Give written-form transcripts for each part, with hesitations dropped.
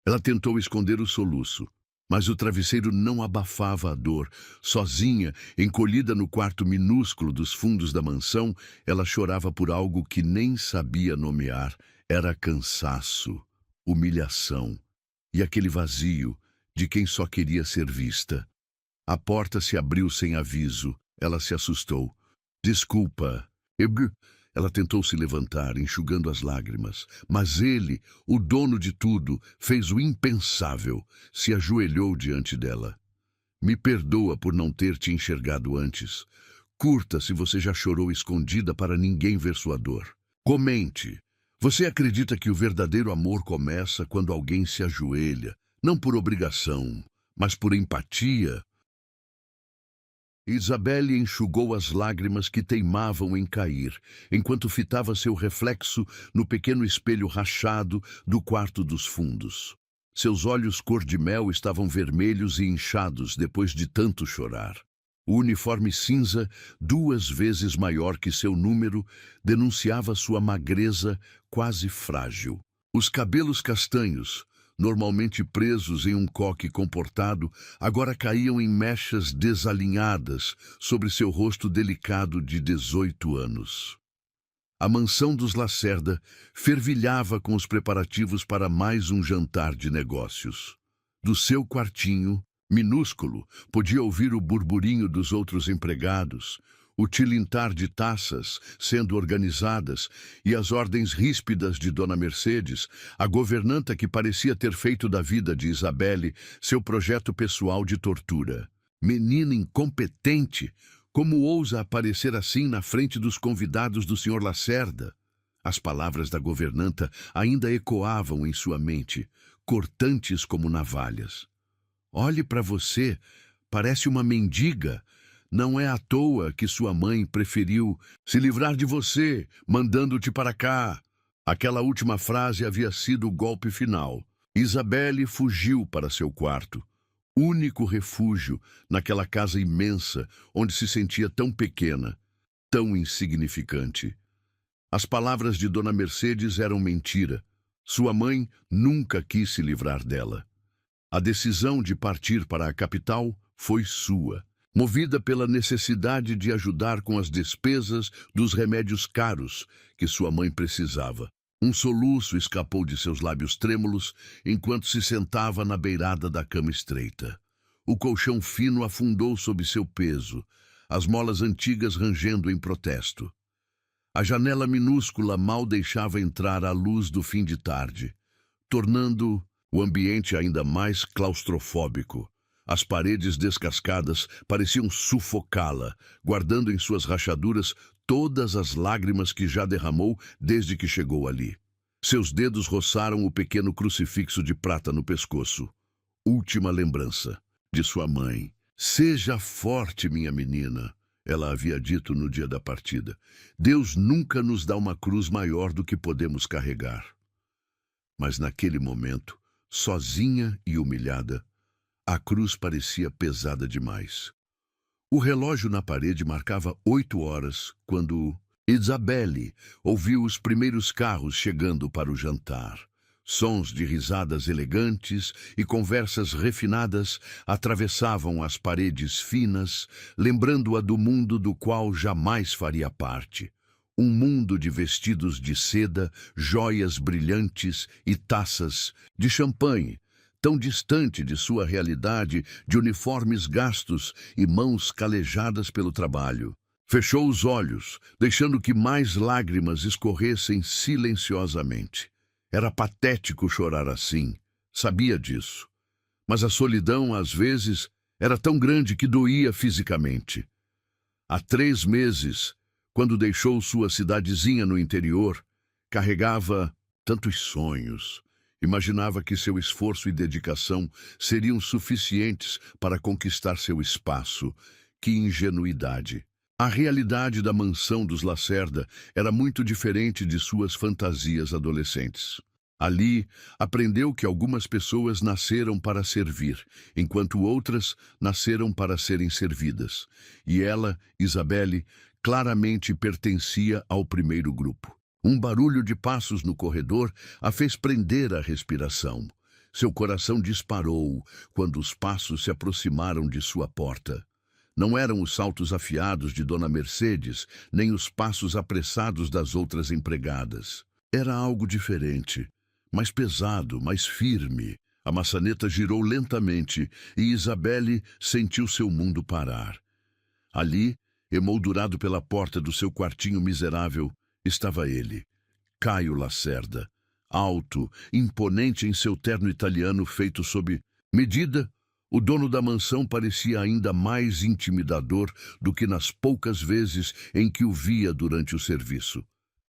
Ela tentou esconder o soluço, mas o travesseiro não abafava a dor. Sozinha, encolhida no quarto minúsculo dos fundos da mansão, ela chorava por algo que nem sabia nomear. Era cansaço, humilhação e aquele vazio de quem só queria ser vista. A porta se abriu sem aviso. Ela se assustou. Desculpa. Ela tentou se levantar, enxugando as lágrimas. Mas ele, o dono de tudo, fez o impensável. Se ajoelhou diante dela. Me perdoa por não ter te enxergado antes. Curta se você já chorou escondida para ninguém ver sua dor. Comente. Você acredita que o verdadeiro amor começa quando alguém se ajoelha, não por obrigação, mas por empatia? Isabelle enxugou as lágrimas que teimavam em cair, enquanto fitava seu reflexo no pequeno espelho rachado do quarto dos fundos. Seus olhos cor-de-mel estavam vermelhos e inchados depois de tanto chorar. O uniforme cinza, 2 vezes maior que seu número, denunciava sua magreza quase frágil. Os cabelos castanhos, normalmente presos em um coque comportado, agora caíam em mechas desalinhadas sobre seu rosto delicado de 18 anos. A mansão dos Lacerda fervilhava com os preparativos para mais um jantar de negócios. Do seu quartinho, minúsculo, podia ouvir o burburinho dos outros empregados, o tilintar de taças sendo organizadas e as ordens ríspidas de Dona Mercedes, a governanta que parecia ter feito da vida de Isabelle seu projeto pessoal de tortura. Menina incompetente! Como ousa aparecer assim na frente dos convidados do Sr. Lacerda? As palavras da governanta ainda ecoavam em sua mente, cortantes como navalhas. Olhe para você, parece uma mendiga. Não é à toa que sua mãe preferiu se livrar de você, mandando-te para cá. Aquela última frase havia sido o golpe final. Isabelle fugiu para seu quarto, único refúgio naquela casa imensa onde se sentia tão pequena, tão insignificante. As palavras de Dona Mercedes eram mentira. Sua mãe nunca quis se livrar dela. A decisão de partir para a capital foi sua, movida pela necessidade de ajudar com as despesas dos remédios caros que sua mãe precisava. Um soluço escapou de seus lábios trêmulos enquanto se sentava na beirada da cama estreita. O colchão fino afundou sob seu peso, as molas antigas rangendo em protesto. A janela minúscula mal deixava entrar a luz do fim de tarde, tornando o ambiente ainda mais claustrofóbico. As paredes descascadas pareciam sufocá-la, guardando em suas rachaduras todas as lágrimas que já derramou desde que chegou ali. Seus dedos roçaram o pequeno crucifixo de prata no pescoço. Última lembrança de sua mãe. Seja forte, minha menina, ela havia dito no dia da partida. Deus nunca nos dá uma cruz maior do que podemos carregar. Mas naquele momento, sozinha e humilhada, a cruz parecia pesada demais. O relógio na parede marcava 8 horas quando Isabelle ouviu os primeiros carros chegando para o jantar. Sons de risadas elegantes e conversas refinadas atravessavam as paredes finas, lembrando-a do mundo do qual jamais faria parte. Um mundo de vestidos de seda, joias brilhantes e taças de champanhe, tão distante de sua realidade de uniformes gastos e mãos calejadas pelo trabalho. Fechou os olhos, deixando que mais lágrimas escorressem silenciosamente. Era patético chorar assim, sabia disso. Mas a solidão, às vezes, era tão grande que doía fisicamente. Há 3 meses, quando deixou sua cidadezinha no interior, carregava tantos sonhos. Imaginava que seu esforço e dedicação seriam suficientes para conquistar seu espaço. Que ingenuidade! A realidade da mansão dos Lacerda era muito diferente de suas fantasias adolescentes. Ali, aprendeu que algumas pessoas nasceram para servir, enquanto outras nasceram para serem servidas. E ela, Isabelle, claramente pertencia ao primeiro grupo. Um barulho de passos no corredor a fez prender a respiração. Seu coração disparou quando os passos se aproximaram de sua porta. Não eram os saltos afiados de Dona Mercedes, nem os passos apressados das outras empregadas. Era algo diferente, mais pesado, mais firme. A maçaneta girou lentamente e Isabelle sentiu seu mundo parar. Ali, emoldurado pela porta do seu quartinho miserável, estava ele, Caio Lacerda, alto, imponente em seu terno italiano feito sob medida. O dono da mansão parecia ainda mais intimidador do que nas poucas vezes em que o via durante o serviço.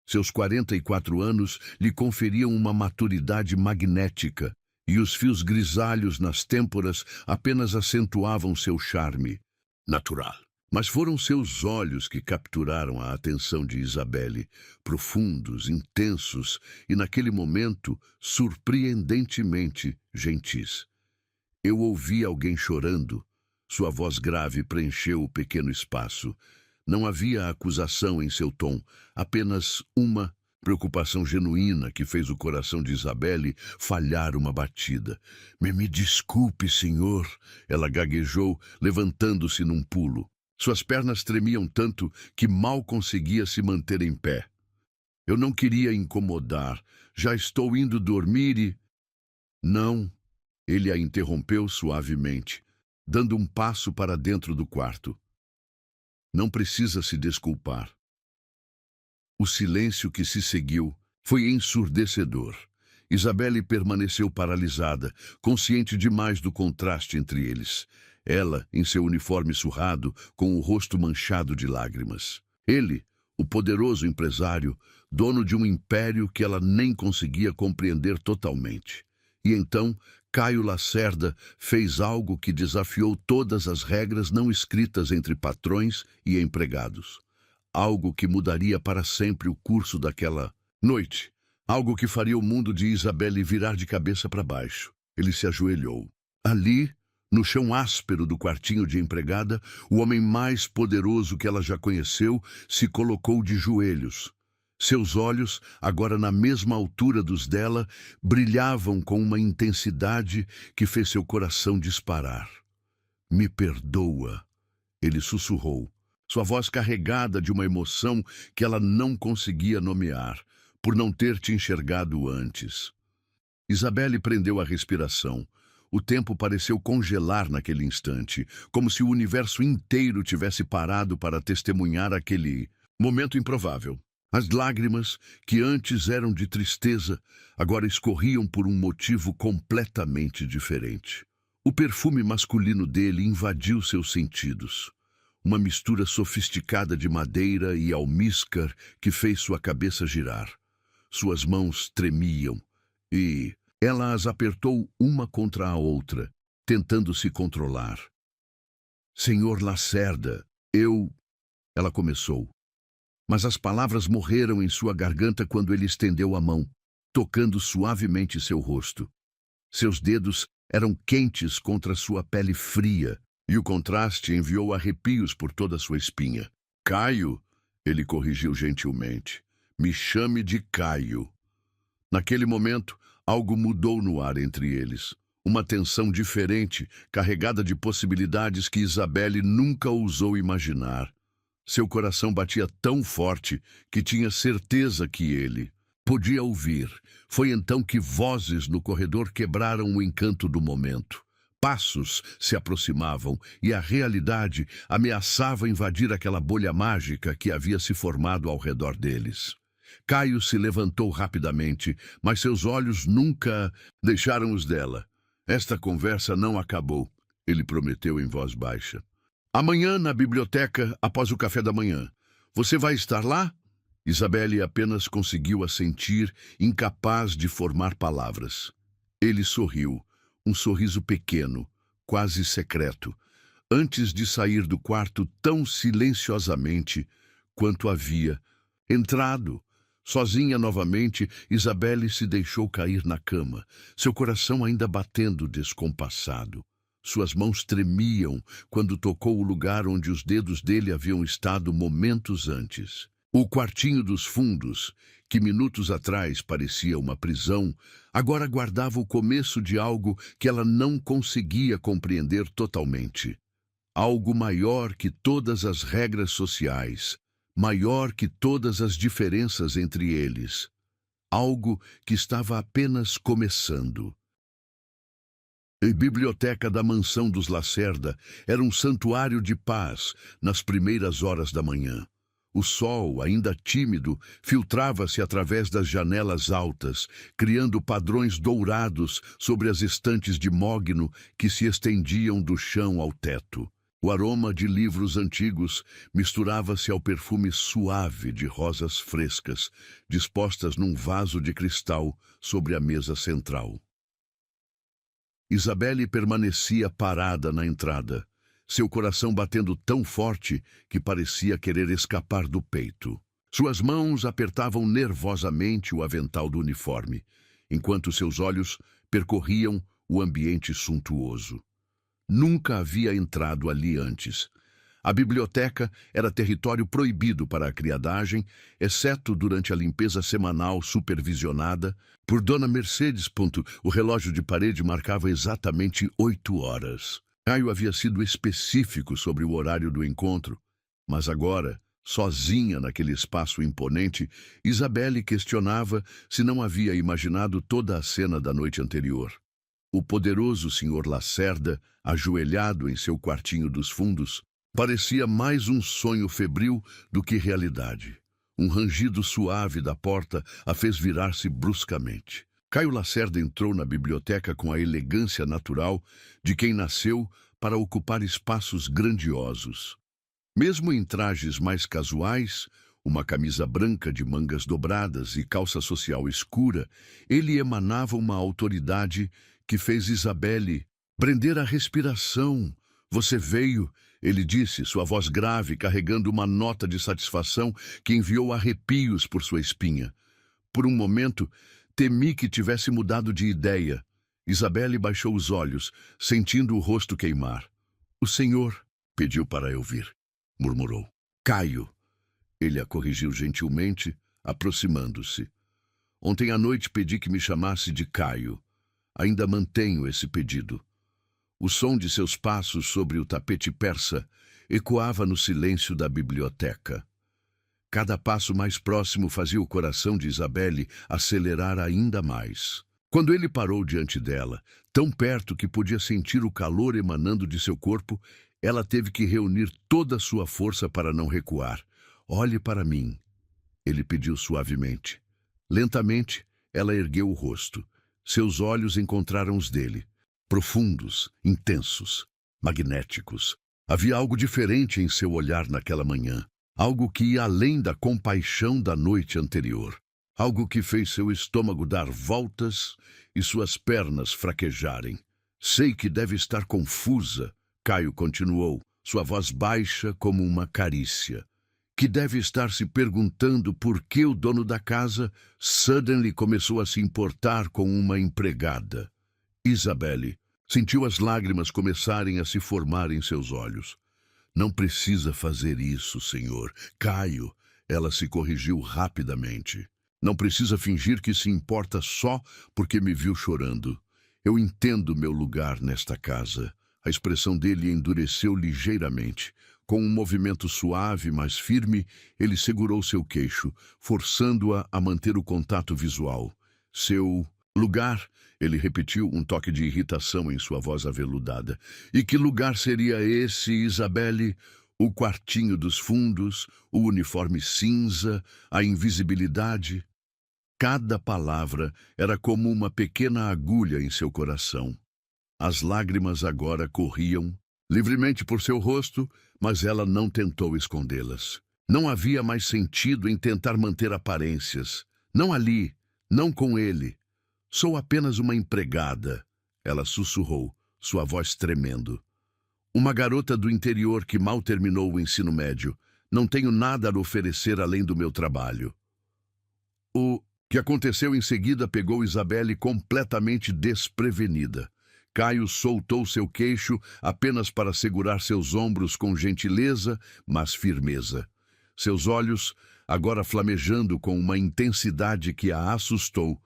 Seus 44 anos lhe conferiam uma maturidade magnética, e os fios grisalhos nas têmporas apenas acentuavam seu charme natural. Mas foram seus olhos que capturaram a atenção de Isabelle, profundos, intensos e, naquele momento, surpreendentemente gentis. Eu ouvi alguém chorando. Sua voz grave preencheu o pequeno espaço. Não havia acusação em seu tom, apenas uma preocupação genuína que fez o coração de Isabelle falhar uma batida. Me desculpe, senhor, ela gaguejou, levantando-se num pulo. Suas pernas tremiam tanto que mal conseguia se manter em pé. Eu não queria incomodar. Já estou indo dormir e... Não, ele a interrompeu suavemente, dando um passo para dentro do quarto. Não precisa se desculpar. O silêncio que se seguiu foi ensurdecedor. Isabelle permaneceu paralisada, consciente demais do contraste entre eles. Ela, em seu uniforme surrado, com o rosto manchado de lágrimas. Ele, o poderoso empresário, dono de um império que ela nem conseguia compreender totalmente. E então, Caio Lacerda fez algo que desafiou todas as regras não escritas entre patrões e empregados. Algo que mudaria para sempre o curso daquela noite. Algo que faria o mundo de Isabelle virar de cabeça para baixo. Ele se ajoelhou. Ali, no chão áspero do quartinho de empregada, o homem mais poderoso que ela já conheceu se colocou de joelhos. Seus olhos, agora na mesma altura dos dela, brilhavam com uma intensidade que fez seu coração disparar. Me perdoa, ele sussurrou, sua voz carregada de uma emoção que ela não conseguia nomear, por não ter te enxergado antes. Isabelle prendeu a respiração. O tempo pareceu congelar naquele instante, como se o universo inteiro tivesse parado para testemunhar aquele momento improvável. As lágrimas, que antes eram de tristeza, agora escorriam por um motivo completamente diferente. O perfume masculino dele invadiu seus sentidos. Uma mistura sofisticada de madeira e almíscar que fez sua cabeça girar. Suas mãos tremiam e ela as apertou uma contra a outra, tentando se controlar. Senhor Lacerda, Ela começou. Mas as palavras morreram em sua garganta quando ele estendeu a mão, tocando suavemente seu rosto. Seus dedos eram quentes contra sua pele fria, e o contraste enviou arrepios por toda sua espinha. Caio, ele corrigiu gentilmente. Me chame de Caio. Naquele momento, algo mudou no ar entre eles. Uma tensão diferente, carregada de possibilidades que Isabelle nunca ousou imaginar. Seu coração batia tão forte que tinha certeza que ele podia ouvir. Foi então que vozes no corredor quebraram o encanto do momento. Passos se aproximavam e a realidade ameaçava invadir aquela bolha mágica que havia se formado ao redor deles. Caio se levantou rapidamente, mas seus olhos nunca deixaram os dela. Esta conversa não acabou, ele prometeu em voz baixa. Amanhã, na biblioteca, após o café da manhã. Você vai estar lá? Isabelle apenas conseguiu assentir, incapaz de formar palavras. Ele sorriu, um sorriso pequeno, quase secreto, antes de sair do quarto tão silenciosamente quanto havia entrado. Sozinha novamente, Isabelle se deixou cair na cama, seu coração ainda batendo descompassado. Suas mãos tremiam quando tocou o lugar onde os dedos dele haviam estado momentos antes. O quartinho dos fundos, que minutos atrás parecia uma prisão, agora guardava o começo de algo que ela não conseguia compreender totalmente. Algo maior que todas as regras sociais, maior que todas as diferenças entre eles. Algo que estava apenas começando. A biblioteca da mansão dos Lacerda era um santuário de paz nas primeiras horas da manhã. O sol, ainda tímido, filtrava-se através das janelas altas, criando padrões dourados sobre as estantes de mogno que se estendiam do chão ao teto. O aroma de livros antigos misturava-se ao perfume suave de rosas frescas, dispostas num vaso de cristal sobre a mesa central. Isabelle permanecia parada na entrada, seu coração batendo tão forte que parecia querer escapar do peito. Suas mãos apertavam nervosamente o avental do uniforme, enquanto seus olhos percorriam o ambiente suntuoso. Nunca havia entrado ali antes. A biblioteca era território proibido para a criadagem, exceto durante a limpeza semanal supervisionada por Dona Mercedes. O relógio de parede marcava exatamente 8 horas. Caio havia sido específico sobre o horário do encontro, mas agora, sozinha naquele espaço imponente, Isabelle questionava se não havia imaginado toda a cena da noite anterior. O poderoso Sr. Lacerda, ajoelhado em seu quartinho dos fundos, parecia mais um sonho febril do que realidade. Um rangido suave da porta a fez virar-se bruscamente. Caio Lacerda entrou na biblioteca com a elegância natural de quem nasceu para ocupar espaços grandiosos. Mesmo em trajes mais casuais, uma camisa branca de mangas dobradas e calça social escura, ele emanava uma autoridade que fez Isabelle prender a respiração. Você veio, ele disse, sua voz grave, carregando uma nota de satisfação que enviou arrepios por sua espinha. Por um momento, temi que tivesse mudado de ideia. Isabelle baixou os olhos, sentindo o rosto queimar. O senhor pediu para eu vir, murmurou. Caio. Ele a corrigiu gentilmente, aproximando-se. Ontem à noite pedi que me chamasse de Caio. Ainda mantenho esse pedido. O som de seus passos sobre o tapete persa ecoava no silêncio da biblioteca. Cada passo mais próximo fazia o coração de Isabelle acelerar ainda mais. Quando ele parou diante dela, tão perto que podia sentir o calor emanando de seu corpo, ela teve que reunir toda a sua força para não recuar. Olhe para mim, ele pediu suavemente. Lentamente, ela ergueu o rosto. Seus olhos encontraram os dele. Profundos, intensos, magnéticos. Havia algo diferente em seu olhar naquela manhã. Algo que ia além da compaixão da noite anterior. Algo que fez seu estômago dar voltas e suas pernas fraquejarem. Sei que deve estar confusa, Caio continuou, sua voz baixa como uma carícia. Que deve estar se perguntando por que o dono da casa suddenly começou a se importar com uma empregada. Isabelle sentiu as lágrimas começarem a se formar em seus olhos. Não precisa fazer isso, senhor. Caio, ela se corrigiu rapidamente. Não precisa fingir que se importa só porque me viu chorando. Eu entendo meu lugar nesta casa. A expressão dele endureceu ligeiramente. Com um movimento suave, mas firme, ele segurou seu queixo, forçando-a a manter o contato visual. Seu lugar, ele repetiu, um toque de irritação em sua voz aveludada. E que lugar seria esse, Isabelle? O quartinho dos fundos, o uniforme cinza, a invisibilidade? Cada palavra era como uma pequena agulha em seu coração. As lágrimas agora corriam livremente por seu rosto, mas ela não tentou escondê-las. Não havia mais sentido em tentar manter aparências. Não ali, não com ele. Sou apenas uma empregada, ela sussurrou, sua voz tremendo. Uma garota do interior que mal terminou o ensino médio. Não tenho nada a oferecer além do meu trabalho. O que aconteceu em seguida pegou Isabelle completamente desprevenida. Caio soltou seu queixo apenas para segurar seus ombros com gentileza, mas firmeza. Seus olhos, agora flamejando com uma intensidade que a assustou,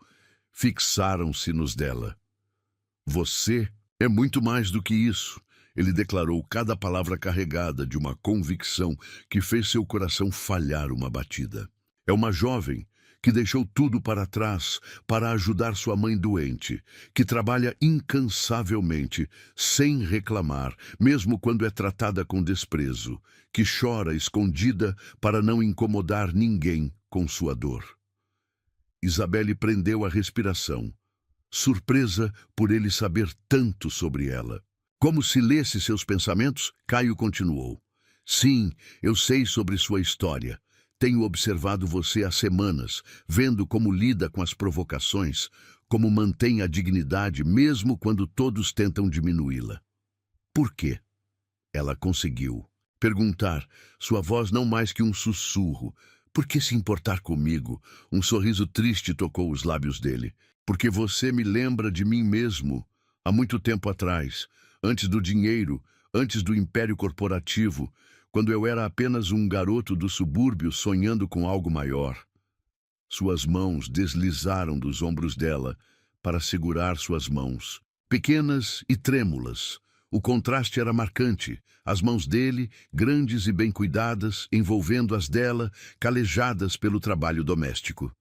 fixaram-se nos dela. Você é muito mais do que isso, ele declarou, cada palavra carregada de uma convicção que fez seu coração falhar uma batida. É uma jovem que deixou tudo para trás para ajudar sua mãe doente, que trabalha incansavelmente, sem reclamar, mesmo quando é tratada com desprezo, que chora escondida para não incomodar ninguém com sua dor. Isabelle prendeu a respiração, surpresa por ele saber tanto sobre ela. Como se lesse seus pensamentos, Caio continuou. Sim, eu sei sobre sua história. Tenho observado você há semanas, vendo como lida com as provocações, como mantém a dignidade mesmo quando todos tentam diminuí-la. Por quê? Ela conseguiu perguntar, sua voz não mais que um sussurro. Por que se importar comigo? Um sorriso triste tocou os lábios dele. Porque você me lembra de mim mesmo, há muito tempo atrás, antes do dinheiro, antes do império corporativo, quando eu era apenas um garoto do subúrbio sonhando com algo maior. Suas mãos deslizaram dos ombros dela para segurar suas mãos, pequenas e trêmulas. O contraste era marcante, as mãos dele, grandes e bem cuidadas, envolvendo as dela, calejadas pelo trabalho doméstico.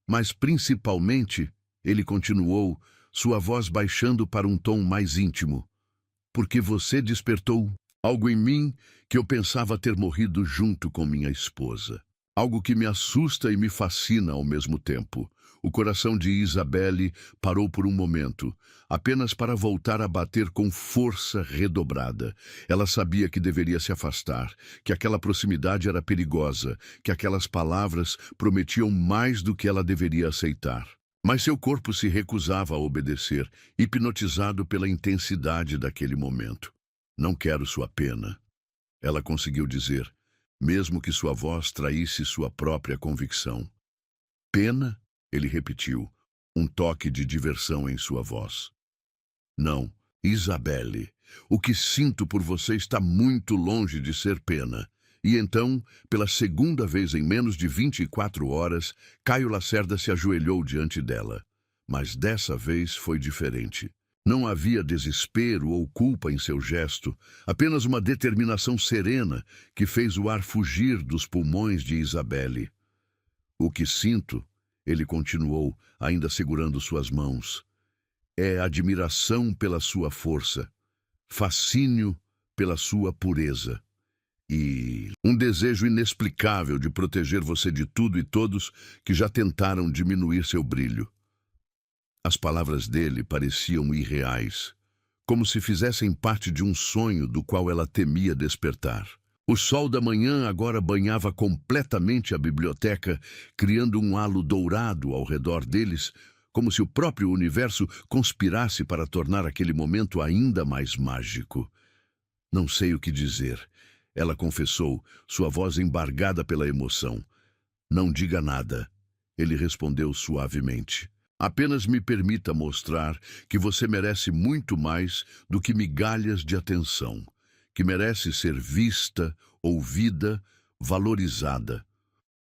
Mas principalmente, ele continuou, sua voz baixando para um tom mais íntimo, porque você despertou algo em mim que eu pensava ter morrido junto com minha esposa. Algo que me assusta e me fascina ao mesmo tempo. O coração de Isabelle parou por um momento, apenas para voltar a bater com força redobrada. Ela sabia que deveria se afastar, que aquela proximidade era perigosa, que aquelas palavras prometiam mais do que ela deveria aceitar. Mas seu corpo se recusava a obedecer, hipnotizado pela intensidade daquele momento. Não quero sua pena, ela conseguiu dizer, mesmo que sua voz traísse sua própria convicção. Pena? Ele repetiu, um toque de diversão em sua voz. Não, Isabelle, o que sinto por você está muito longe de ser pena. E então, pela segunda vez em menos de 24 horas, Caio Lacerda se ajoelhou diante dela. Mas dessa vez foi diferente. Não havia desespero ou culpa em seu gesto, apenas uma determinação serena que fez o ar fugir dos pulmões de Isabelle. O que sinto, ele continuou, ainda segurando suas mãos, é admiração pela sua força, fascínio pela sua pureza e um desejo inexplicável de proteger você de tudo e todos que já tentaram diminuir seu brilho. As palavras dele pareciam irreais, como se fizessem parte de um sonho do qual ela temia despertar. O sol da manhã agora banhava completamente a biblioteca, criando um halo dourado ao redor deles, como se o próprio universo conspirasse para tornar aquele momento ainda mais mágico. Não sei o que dizer, ela confessou, sua voz embargada pela emoção. Não diga nada, ele respondeu suavemente. Apenas me permita mostrar que você merece muito mais do que migalhas de atenção, que merece ser vista, ouvida, valorizada.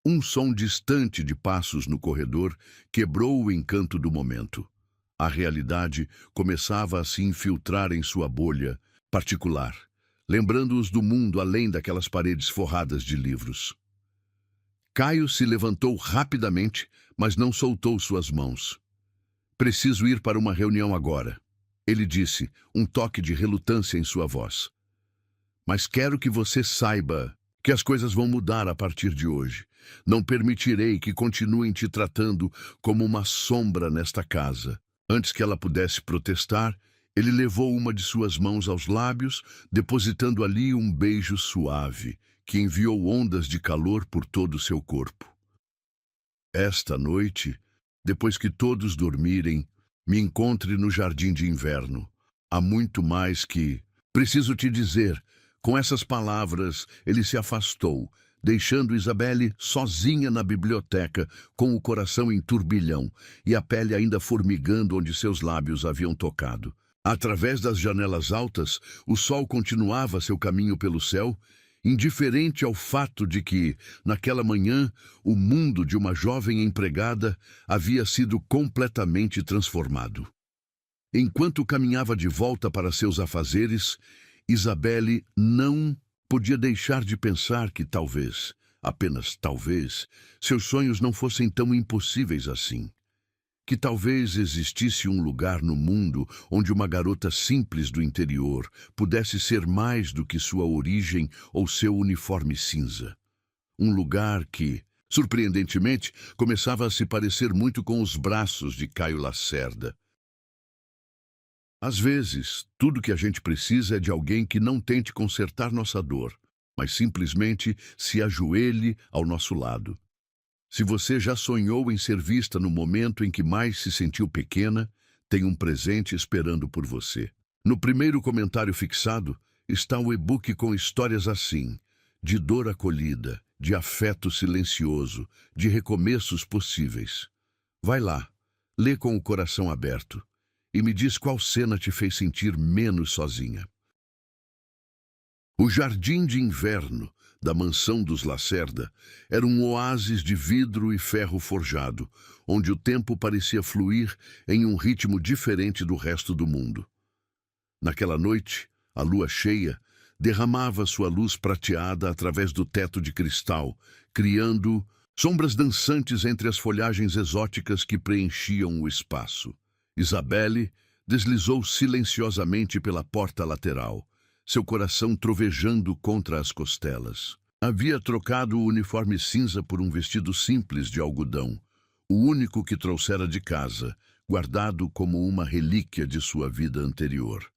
Um som distante de passos no corredor quebrou o encanto do momento. A realidade começava a se infiltrar em sua bolha particular, lembrando-os do mundo além daquelas paredes forradas de livros. Caio se levantou rapidamente, mas não soltou suas mãos. Preciso ir para uma reunião agora, ele disse, um toque de relutância em sua voz. Mas quero que você saiba que as coisas vão mudar a partir de hoje. Não permitirei que continuem te tratando como uma sombra nesta casa. Antes que ela pudesse protestar, ele levou uma de suas mãos aos lábios, depositando ali um beijo suave, que enviou ondas de calor por todo o seu corpo. Esta noite, depois que todos dormirem, me encontre no jardim de inverno. Há muito mais que... Preciso te dizer, com essas palavras, ele se afastou, deixando Isabelle sozinha na biblioteca, com o coração em turbilhão e a pele ainda formigando onde seus lábios haviam tocado. Através das janelas altas, o sol continuava seu caminho pelo céu indiferente ao fato de que, naquela manhã, o mundo de uma jovem empregada havia sido completamente transformado. Enquanto caminhava de volta para seus afazeres, Isabelle não podia deixar de pensar que talvez, apenas talvez, seus sonhos não fossem tão impossíveis assim. Que talvez existisse um lugar no mundo onde uma garota simples do interior pudesse ser mais do que sua origem ou seu uniforme cinza. Um lugar que, surpreendentemente, começava a se parecer muito com os braços de Caio Lacerda. Às vezes, tudo que a gente precisa é de alguém que não tente consertar nossa dor, mas simplesmente se ajoelhe ao nosso lado. Se você já sonhou em ser vista no momento em que mais se sentiu pequena, tem um presente esperando por você. No primeiro comentário fixado está o e-book com histórias assim, de dor acolhida, de afeto silencioso, de recomeços possíveis. Vai lá, lê com o coração aberto e me diz qual cena te fez sentir menos sozinha. O jardim de inverno da mansão dos Lacerda era um oásis de vidro e ferro forjado, onde o tempo parecia fluir em um ritmo diferente do resto do mundo. Naquela noite, a lua cheia derramava sua luz prateada através do teto de cristal, criando sombras dançantes entre as folhagens exóticas que preenchiam o espaço. Isabelle deslizou silenciosamente pela porta lateral, seu coração trovejando contra as costelas. Havia trocado o uniforme cinza por um vestido simples de algodão, o único que trouxera de casa, guardado como uma relíquia de sua vida anterior.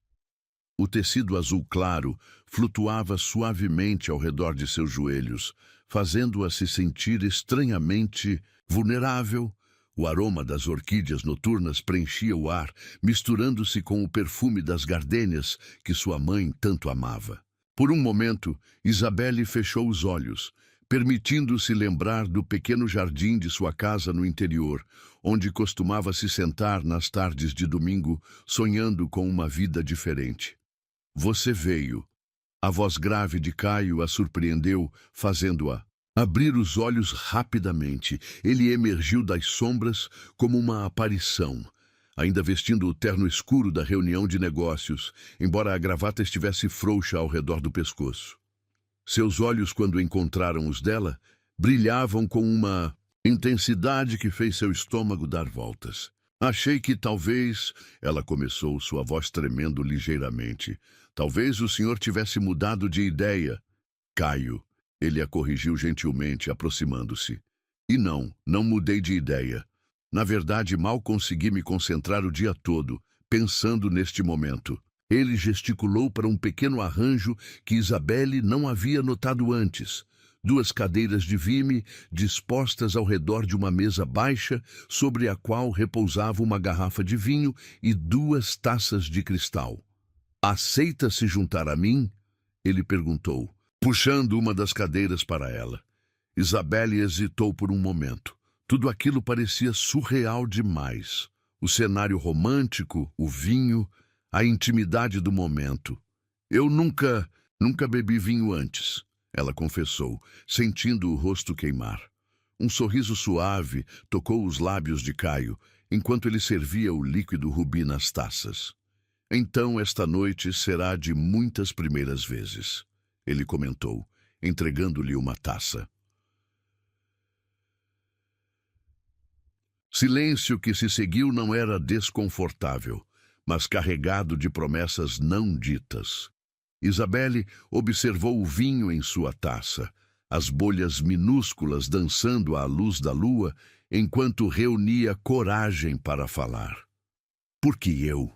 O tecido azul claro flutuava suavemente ao redor de seus joelhos, fazendo-a se sentir estranhamente vulnerável. O aroma das orquídeas noturnas preenchia o ar, misturando-se com o perfume das gardênias que sua mãe tanto amava. Por um momento, Isabelle fechou os olhos, permitindo-se lembrar do pequeno jardim de sua casa no interior, onde costumava se sentar nas tardes de domingo, sonhando com uma vida diferente. Você veio. A voz grave de Caio a surpreendeu, fazendo-a abrir os olhos rapidamente. Ele emergiu das sombras como uma aparição, ainda vestindo o terno escuro da reunião de negócios, embora a gravata estivesse frouxa ao redor do pescoço. Seus olhos, quando encontraram os dela, brilhavam com uma intensidade que fez seu estômago dar voltas. Achei que talvez, ela começou, sua voz tremendo ligeiramente, talvez o senhor tivesse mudado de ideia. Caio. Ele a corrigiu gentilmente, aproximando-se. E não mudei de ideia. Na verdade, mal consegui me concentrar o dia todo, pensando neste momento. Ele gesticulou para um pequeno arranjo que Isabelle não havia notado antes. 2 cadeiras de vime dispostas ao redor de uma mesa baixa, sobre a qual repousava uma garrafa de vinho e 2 taças de cristal. Aceita se juntar a mim? Ele perguntou, puxando uma das cadeiras para ela. Isabelle hesitou por um momento. Tudo aquilo parecia surreal demais. O cenário romântico, o vinho, a intimidade do momento. Eu nunca bebi vinho antes, ela confessou, sentindo o rosto queimar. Um sorriso suave tocou os lábios de Caio, enquanto ele servia o líquido rubi nas taças. Então esta noite será de muitas primeiras vezes, ele comentou, entregando-lhe uma taça. Silêncio que se seguiu não era desconfortável, mas carregado de promessas não ditas. Isabelle observou o vinho em sua taça, as bolhas minúsculas dançando à luz da lua, enquanto reunia coragem para falar. Por que eu?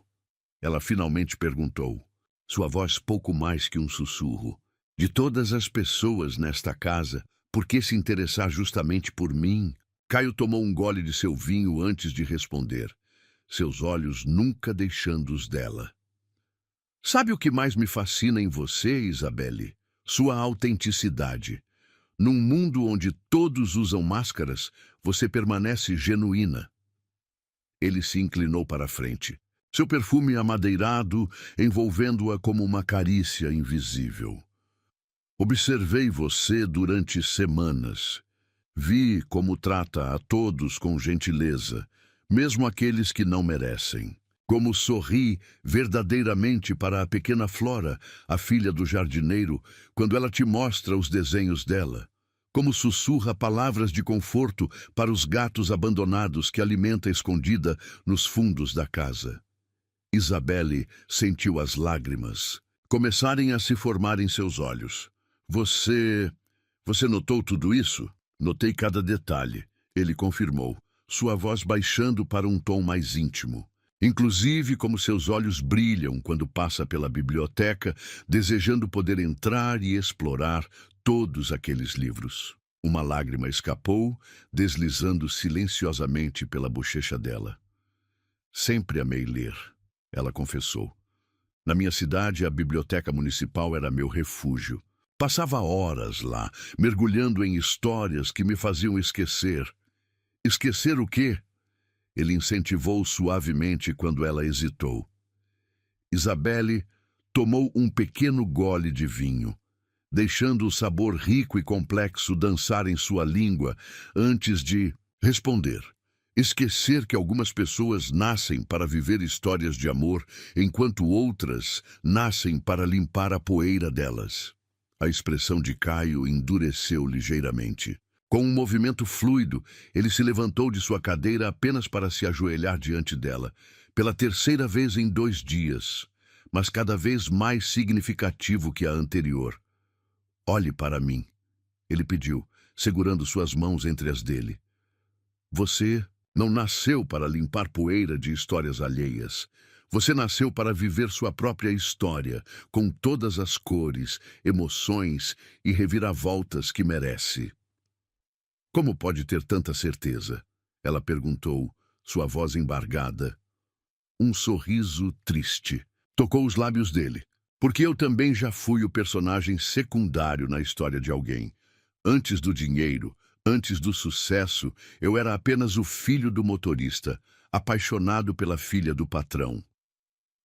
Ela finalmente perguntou, sua voz pouco mais que um sussurro. De todas as pessoas nesta casa, por que se interessar justamente por mim? Caio tomou um gole de seu vinho antes de responder, seus olhos nunca deixando os dela. Sabe o que mais me fascina em você, Isabelle? Sua autenticidade. Num mundo onde todos usam máscaras, você permanece genuína. Ele se inclinou para a frente, seu perfume amadeirado envolvendo-a como uma carícia invisível. Observei você durante semanas. Vi como trata a todos com gentileza, mesmo aqueles que não merecem. Como sorri verdadeiramente para a pequena Flora, a filha do jardineiro, quando ela te mostra os desenhos dela. Como sussurra palavras de conforto para os gatos abandonados que alimenta escondida nos fundos da casa. Isabelle sentiu as lágrimas começarem a se formar em seus olhos. Você notou tudo isso? Notei cada detalhe, ele confirmou, sua voz baixando para um tom mais íntimo. Inclusive como seus olhos brilham quando passa pela biblioteca, desejando poder entrar e explorar todos aqueles livros. Uma lágrima escapou, deslizando silenciosamente pela bochecha dela. Sempre amei ler, ela confessou. Na minha cidade, a biblioteca municipal era meu refúgio. Passava horas lá, mergulhando em histórias que me faziam esquecer. Esquecer o quê? Ele incentivou suavemente quando ela hesitou. Isabelle tomou um pequeno gole de vinho, deixando o sabor rico e complexo dançar em sua língua antes de responder. Esquecer que algumas pessoas nascem para viver histórias de amor, enquanto outras nascem para limpar a poeira delas. A expressão de Caio endureceu ligeiramente. Com um movimento fluido, ele se levantou de sua cadeira apenas para se ajoelhar diante dela, pela terceira vez em 2 dias, mas cada vez mais significativo que a anterior. Olhe para mim, ele pediu, segurando suas mãos entre as dele. Você não nasceu para limpar poeira de histórias alheias. Você nasceu para viver sua própria história, com todas as cores, emoções e reviravoltas que merece. Como pode ter tanta certeza? Ela perguntou, sua voz embargada. Um sorriso triste tocou os lábios dele, porque eu também já fui o personagem secundário na história de alguém. Antes do dinheiro, antes do sucesso, eu era apenas o filho do motorista, apaixonado pela filha do patrão.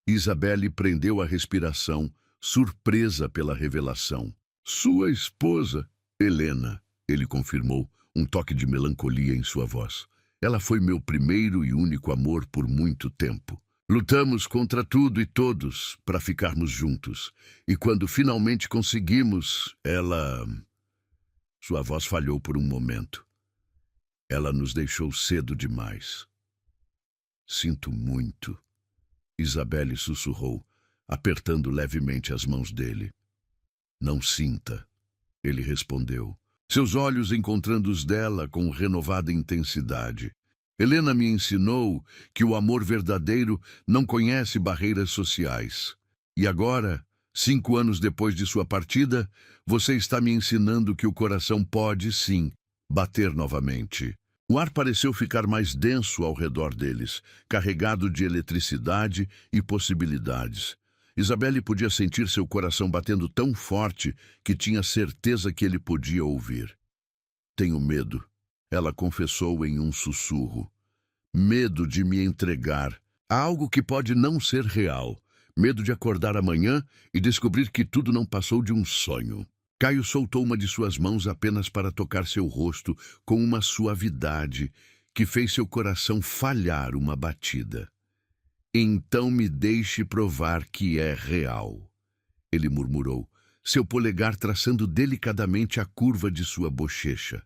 Isabelle prendeu a respiração, surpresa pela revelação. Sua esposa, Helena, ele confirmou, um toque de melancolia em sua voz. Ela foi meu primeiro e único amor por muito tempo. Lutamos contra tudo e todos para ficarmos juntos. E quando finalmente conseguimos, ela... Sua voz falhou por um momento. Ela nos deixou cedo demais. Sinto muito. Isabelle sussurrou, apertando levemente as mãos dele. Não sinta, ele respondeu, seus olhos encontrando os dela com renovada intensidade. Helena me ensinou que o amor verdadeiro não conhece barreiras sociais. E agora, 5 anos depois de sua partida, você está me ensinando que o coração pode, sim, bater novamente. O ar pareceu ficar mais denso ao redor deles, carregado de eletricidade e possibilidades. Isabelle podia sentir seu coração batendo tão forte que tinha certeza que ele podia ouvir. Tenho medo, ela confessou em um sussurro. Medo de me entregar a algo que pode não ser real. Medo de acordar amanhã e descobrir que tudo não passou de um sonho. Caio soltou uma de suas mãos apenas para tocar seu rosto com uma suavidade que fez seu coração falhar uma batida. Então me deixe provar que é real, ele murmurou, seu polegar traçando delicadamente a curva de sua bochecha.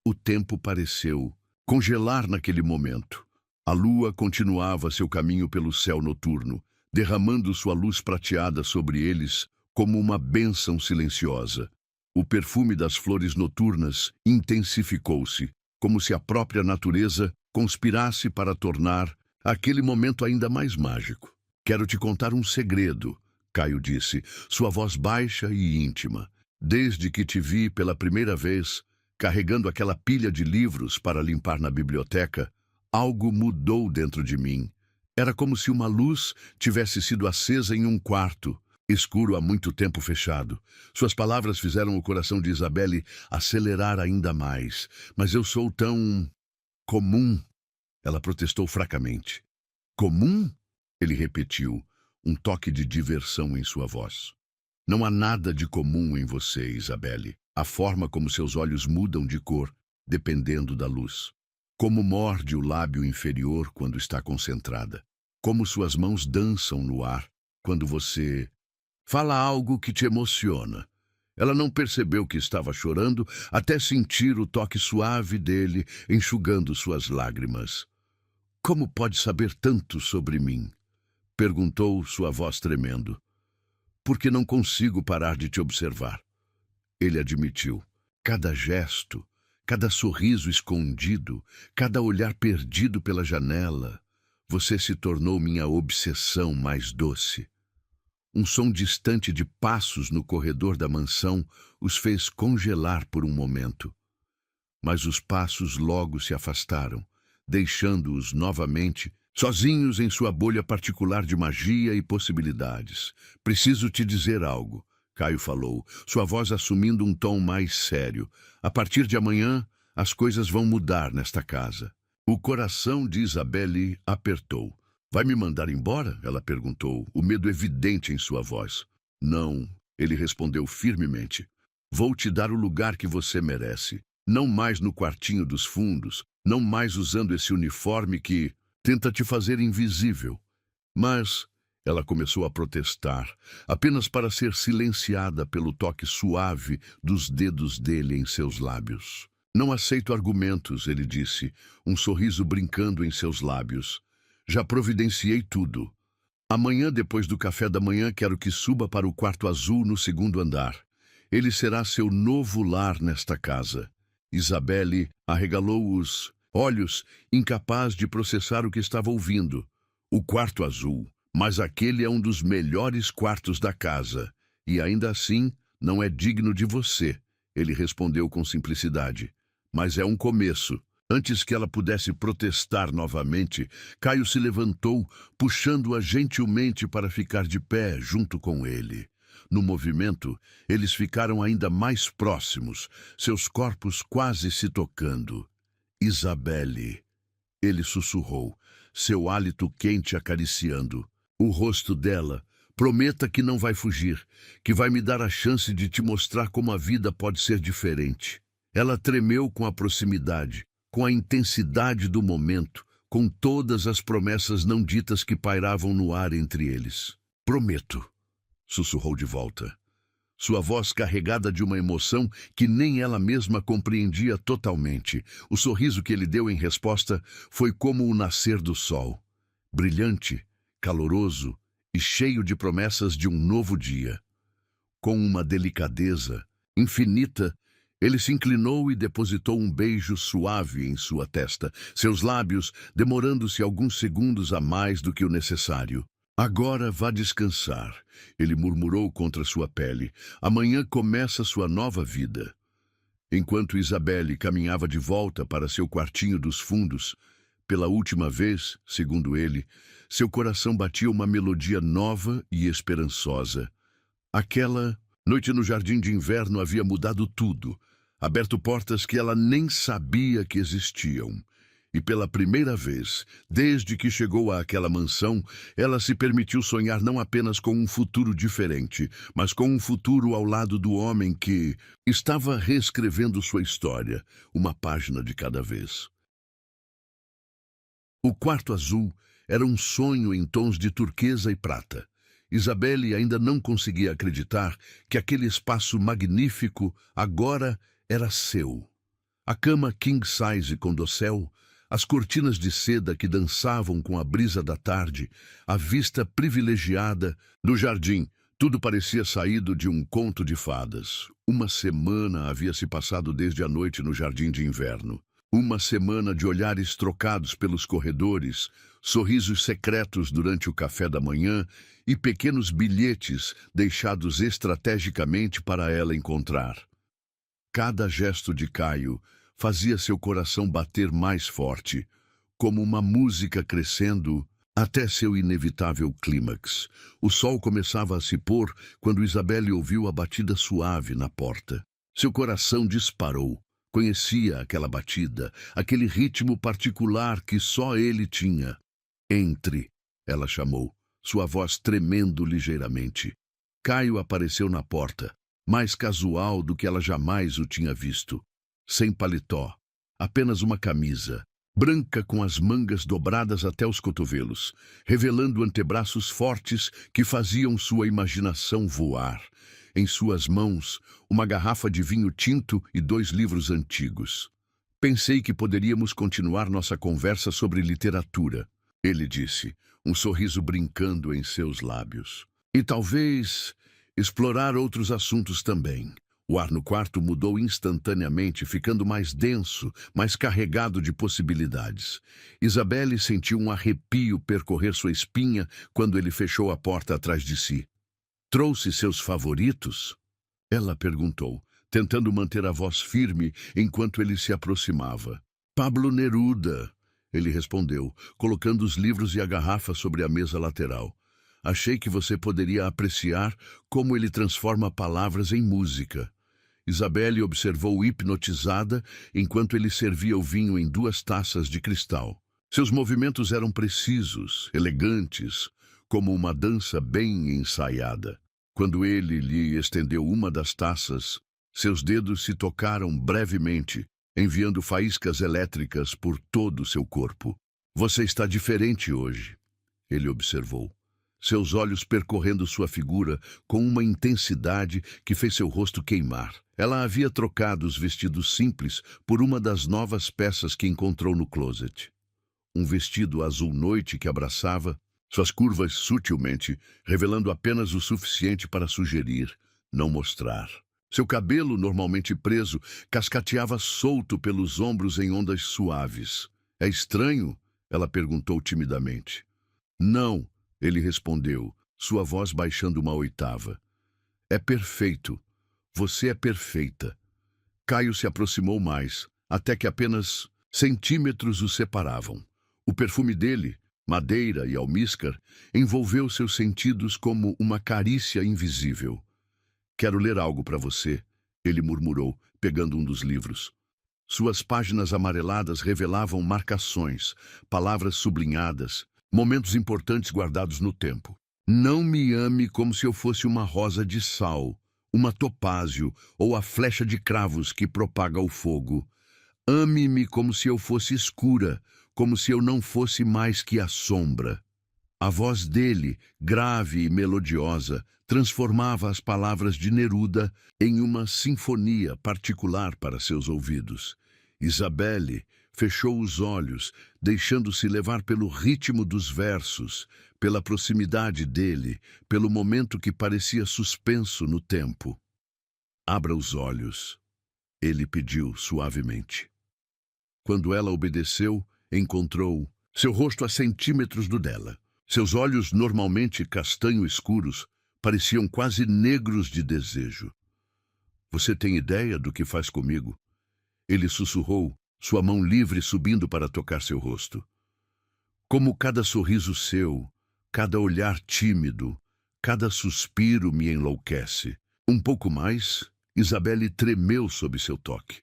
O tempo pareceu congelar naquele momento. A lua continuava seu caminho pelo céu noturno, derramando sua luz prateada sobre eles como uma bênção silenciosa. O perfume das flores noturnas intensificou-se, como se a própria natureza conspirasse para tornar aquele momento ainda mais mágico. Quero te contar um segredo, Caio disse, sua voz baixa e íntima. Desde que te vi pela primeira vez, carregando aquela pilha de livros para limpar na biblioteca, algo mudou dentro de mim. Era como se uma luz tivesse sido acesa em um quarto, escuro há muito tempo fechado. Suas palavras fizeram o coração de Isabelle acelerar ainda mais. Mas eu sou tão... comum, ela protestou fracamente. Comum? Ele repetiu, um toque de diversão em sua voz. Não há nada de comum em você, Isabelle. A forma como seus olhos mudam de cor, dependendo da luz. Como morde o lábio inferior quando está concentrada. Como suas mãos dançam no ar quando você fala algo que te emociona. Ela não percebeu que estava chorando até sentir o toque suave dele enxugando suas lágrimas. Como pode saber tanto sobre mim? Perguntou, sua voz tremendo. Porque não consigo parar de te observar. Ele admitiu. Cada gesto, cada sorriso escondido, cada olhar perdido pela janela, você se tornou minha obsessão mais doce. Um som distante de passos no corredor da mansão os fez congelar por um momento. Mas os passos logo se afastaram, deixando-os novamente sozinhos em sua bolha particular de magia e possibilidades. Preciso te dizer algo, Caio falou, sua voz assumindo um tom mais sério. A partir de amanhã, as coisas vão mudar nesta casa. O coração de Isabelle apertou. Vai me mandar embora? Ela perguntou, o medo evidente em sua voz. Não, ele respondeu firmemente. Vou te dar o lugar que você merece. Não mais no quartinho dos fundos, não mais usando esse uniforme que tenta te fazer invisível. Mas ela começou a protestar, apenas para ser silenciada pelo toque suave dos dedos dele em seus lábios. Não aceito argumentos, ele disse, um sorriso brincando em seus lábios. Já providenciei tudo. Amanhã, depois do café da manhã, quero que suba para o quarto azul no segundo andar. Ele será seu novo lar nesta casa. Isabelle arregalou os olhos, incapaz de processar o que estava ouvindo. O quarto azul, mas aquele é um dos melhores quartos da casa. E ainda assim, não é digno de você, ele respondeu com simplicidade. Mas é um começo. Antes que ela pudesse protestar novamente, Caio se levantou, puxando-a gentilmente para ficar de pé junto com ele. No movimento, eles ficaram ainda mais próximos, seus corpos quase se tocando. Isabelle, ele sussurrou, seu hálito quente acariciando. O rosto dela, prometa que não vai fugir, que vai me dar a chance de te mostrar como a vida pode ser diferente. Ela tremeu com a proximidade, com a intensidade do momento, com todas as promessas não ditas que pairavam no ar entre eles. Prometo, sussurrou de volta. Sua voz carregada de uma emoção que nem ela mesma compreendia totalmente. O sorriso que ele deu em resposta foi como o nascer do sol. Brilhante, caloroso e cheio de promessas de um novo dia. Com uma delicadeza infinita, ele se inclinou e depositou um beijo suave em sua testa, seus lábios demorando-se alguns segundos a mais do que o necessário. Agora vá descansar, ele murmurou contra sua pele. Amanhã começa sua nova vida. Enquanto Isabelle caminhava de volta para seu quartinho dos fundos, pela última vez, segundo ele, seu coração batia uma melodia nova e esperançosa. Aquela noite no jardim de inverno havia mudado tudo, aberto portas que ela nem sabia que existiam. E pela primeira vez, desde que chegou àquela mansão, ela se permitiu sonhar não apenas com um futuro diferente, mas com um futuro ao lado do homem que estava reescrevendo sua história, uma página de cada vez. O quarto azul era um sonho em tons de turquesa e prata. Isabelle ainda não conseguia acreditar que aquele espaço magnífico agora era seu. A cama king size com dossel, as cortinas de seda que dançavam com a brisa da tarde, a vista privilegiada do jardim, tudo parecia saído de um conto de fadas. Uma semana havia se passado desde a noite no jardim de inverno. Uma semana de olhares trocados pelos corredores, sorrisos secretos durante o café da manhã e pequenos bilhetes deixados estrategicamente para ela encontrar. Cada gesto de Caio fazia seu coração bater mais forte, como uma música crescendo até seu inevitável clímax. O sol começava a se pôr quando Isabelle ouviu a batida suave na porta. Seu coração disparou. Conhecia aquela batida, aquele ritmo particular que só ele tinha. Entre, ela chamou, sua voz tremendo ligeiramente. Caio apareceu na porta, mais casual do que ela jamais o tinha visto. Sem paletó, apenas uma camisa, branca com as mangas dobradas até os cotovelos, revelando antebraços fortes que faziam sua imaginação voar. Em suas mãos, uma garrafa de vinho tinto e 2 livros antigos. Pensei que poderíamos continuar nossa conversa sobre literatura, ele disse, um sorriso brincando em seus lábios. E talvez explorar outros assuntos também. O ar no quarto mudou instantaneamente, ficando mais denso, mais carregado de possibilidades. Isabelle sentiu um arrepio percorrer sua espinha quando ele fechou a porta atrás de si. Trouxe seus favoritos? Ela perguntou, tentando manter a voz firme enquanto ele se aproximava. Pablo Neruda, ele respondeu, colocando os livros e a garrafa sobre a mesa lateral. Achei que você poderia apreciar como ele transforma palavras em música. Isabelle observou hipnotizada enquanto ele servia o vinho em 2 taças de cristal. Seus movimentos eram precisos, elegantes, como uma dança bem ensaiada. Quando ele lhe estendeu uma das taças, seus dedos se tocaram brevemente, enviando faíscas elétricas por todo o seu corpo. Você está diferente hoje, ele observou. Seus olhos percorrendo sua figura com uma intensidade que fez seu rosto queimar. Ela havia trocado os vestidos simples por uma das novas peças que encontrou no closet. Um vestido azul noite que abraçava suas curvas sutilmente, revelando apenas o suficiente para sugerir, não mostrar. Seu cabelo, normalmente preso, cascateava solto pelos ombros em ondas suaves. É estranho? Ela perguntou timidamente. Não, ele respondeu, sua voz baixando uma oitava. É perfeito. Você é perfeita. Caio se aproximou mais, até que apenas centímetros o separavam. O perfume dele, madeira e almíscar, envolveu seus sentidos como uma carícia invisível. Quero ler algo para você, ele murmurou, pegando um dos livros. Suas páginas amareladas revelavam marcações, palavras sublinhadas, momentos importantes guardados no tempo. Não me ame como se eu fosse uma rosa de sal, uma topázio ou a flecha de cravos que propaga o fogo. Ame-me como se eu fosse escura, como se eu não fosse mais que a sombra. A voz dele, grave e melodiosa, transformava as palavras de Neruda em uma sinfonia particular para seus ouvidos. Isabelle fechou os olhos, deixando-se levar pelo ritmo dos versos, pela proximidade dele, pelo momento que parecia suspenso no tempo. Abra os olhos, ele pediu suavemente. Quando ela obedeceu, encontrou seu rosto a centímetros do dela. Seus olhos, normalmente castanho escuros, pareciam quase negros de desejo. Você tem ideia do que faz comigo? Ele sussurrou, sua mão livre subindo para tocar seu rosto. Como cada sorriso seu, cada olhar tímido, cada suspiro me enlouquece. Um pouco mais, Isabelle tremeu sob seu toque.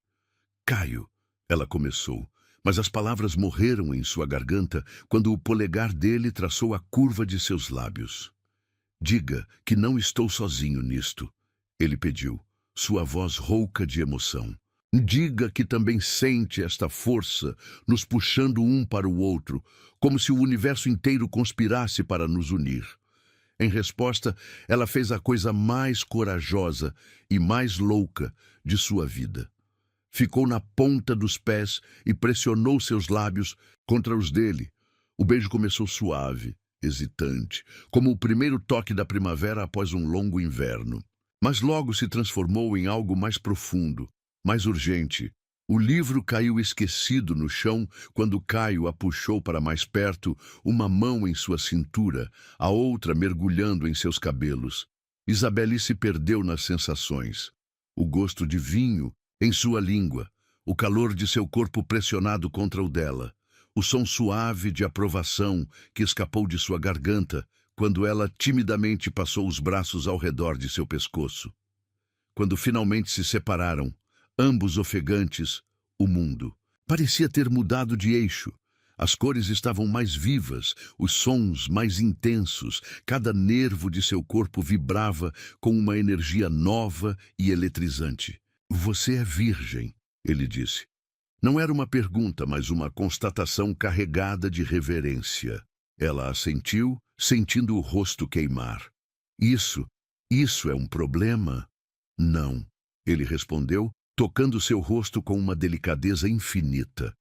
Caio, ela começou, mas as palavras morreram em sua garganta quando o polegar dele traçou a curva de seus lábios. Diga que não estou sozinho nisto, ele pediu, sua voz rouca de emoção. Diga que também sente esta força nos puxando um para o outro, como se o universo inteiro conspirasse para nos unir. Em resposta, ela fez a coisa mais corajosa e mais louca de sua vida. Ficou na ponta dos pés e pressionou seus lábios contra os dele. O beijo começou suave, hesitante, como o primeiro toque da primavera após um longo inverno. Mas logo se transformou em algo mais profundo, mais urgente. O livro caiu esquecido no chão quando Caio a puxou para mais perto, uma mão em sua cintura, a outra mergulhando em seus cabelos. Isabelle se perdeu nas sensações. O gosto de vinho em sua língua, o calor de seu corpo pressionado contra o dela, o som suave de aprovação que escapou de sua garganta quando ela timidamente passou os braços ao redor de seu pescoço. Quando finalmente se separaram, ambos ofegantes, o mundo parecia ter mudado de eixo. As cores estavam mais vivas, os sons mais intensos, cada nervo de seu corpo vibrava com uma energia nova e eletrizante. Você é virgem, ele disse. Não era uma pergunta, mas uma constatação carregada de reverência. Ela assentiu, sentindo o rosto queimar. Isso é um problema? Não, ele respondeu, tocando seu rosto com uma delicadeza infinita.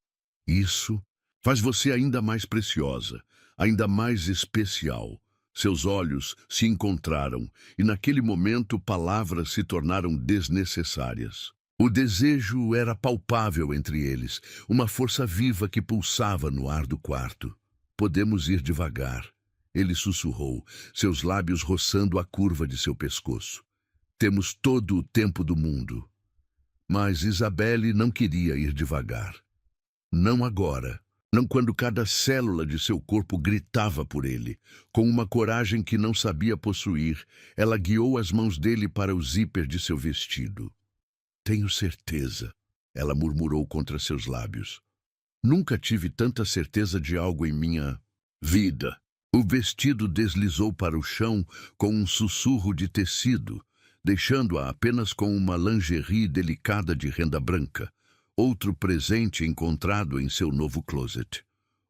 Isso faz você ainda mais preciosa, ainda mais especial. Seus olhos se encontraram e naquele momento palavras se tornaram desnecessárias. O desejo era palpável entre eles, uma força viva que pulsava no ar do quarto. Podemos ir devagar, ele sussurrou, seus lábios roçando a curva de seu pescoço. Temos todo o tempo do mundo. Mas Isabelle não queria ir devagar. Não agora. Não quando cada célula de seu corpo gritava por ele. Com uma coragem que não sabia possuir, ela guiou as mãos dele para o zíper de seu vestido. Tenho certeza, ela murmurou contra seus lábios. Nunca tive tanta certeza de algo em minha vida. O vestido deslizou para o chão com um sussurro de tecido, deixando-a apenas com uma lingerie delicada de renda branca, outro presente encontrado em seu novo closet.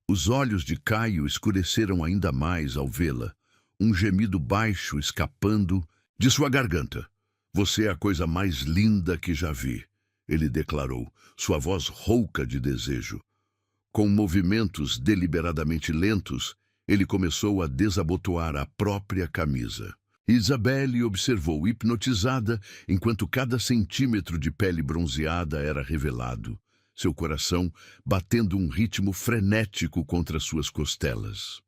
Os olhos de Caio escureceram ainda mais ao vê-la, um gemido baixo escapando de sua garganta. Você é a coisa mais linda que já vi, ele declarou, sua voz rouca de desejo. Com movimentos deliberadamente lentos, ele começou a desabotoar a própria camisa. Isabelle observou hipnotizada enquanto cada centímetro de pele bronzeada era revelado, seu coração batendo um ritmo frenético contra suas costelas.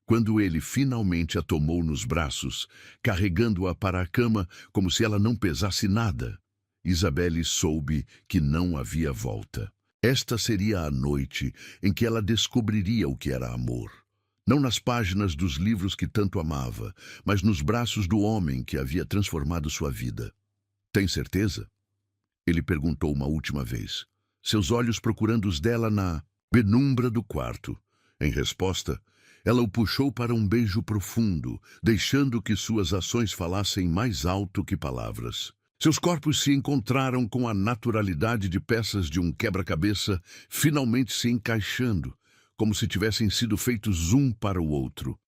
Quando ele finalmente a tomou nos braços, carregando-a para a cama como se ela não pesasse nada, Isabelle soube que não havia volta. Esta seria a noite em que ela descobriria o que era amor. Não nas páginas dos livros que tanto amava, mas nos braços do homem que havia transformado sua vida. Tem certeza? Ele perguntou uma última vez, seus olhos procurando os dela na penumbra do quarto. Em resposta, ela o puxou para um beijo profundo, deixando que suas ações falassem mais alto que palavras. Seus corpos se encontraram com a naturalidade de peças de um quebra-cabeça finalmente se encaixando, como se tivessem sido feitos um para o outro.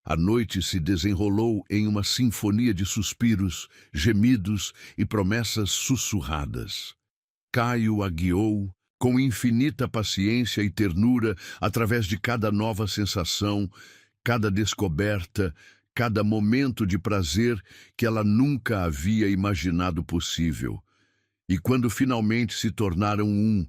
A noite se desenrolou em uma sinfonia de suspiros, gemidos e promessas sussurradas. Caio a guiou, com infinita paciência e ternura, através de cada nova sensação, cada descoberta, cada momento de prazer que ela nunca havia imaginado possível. E quando finalmente se tornaram um,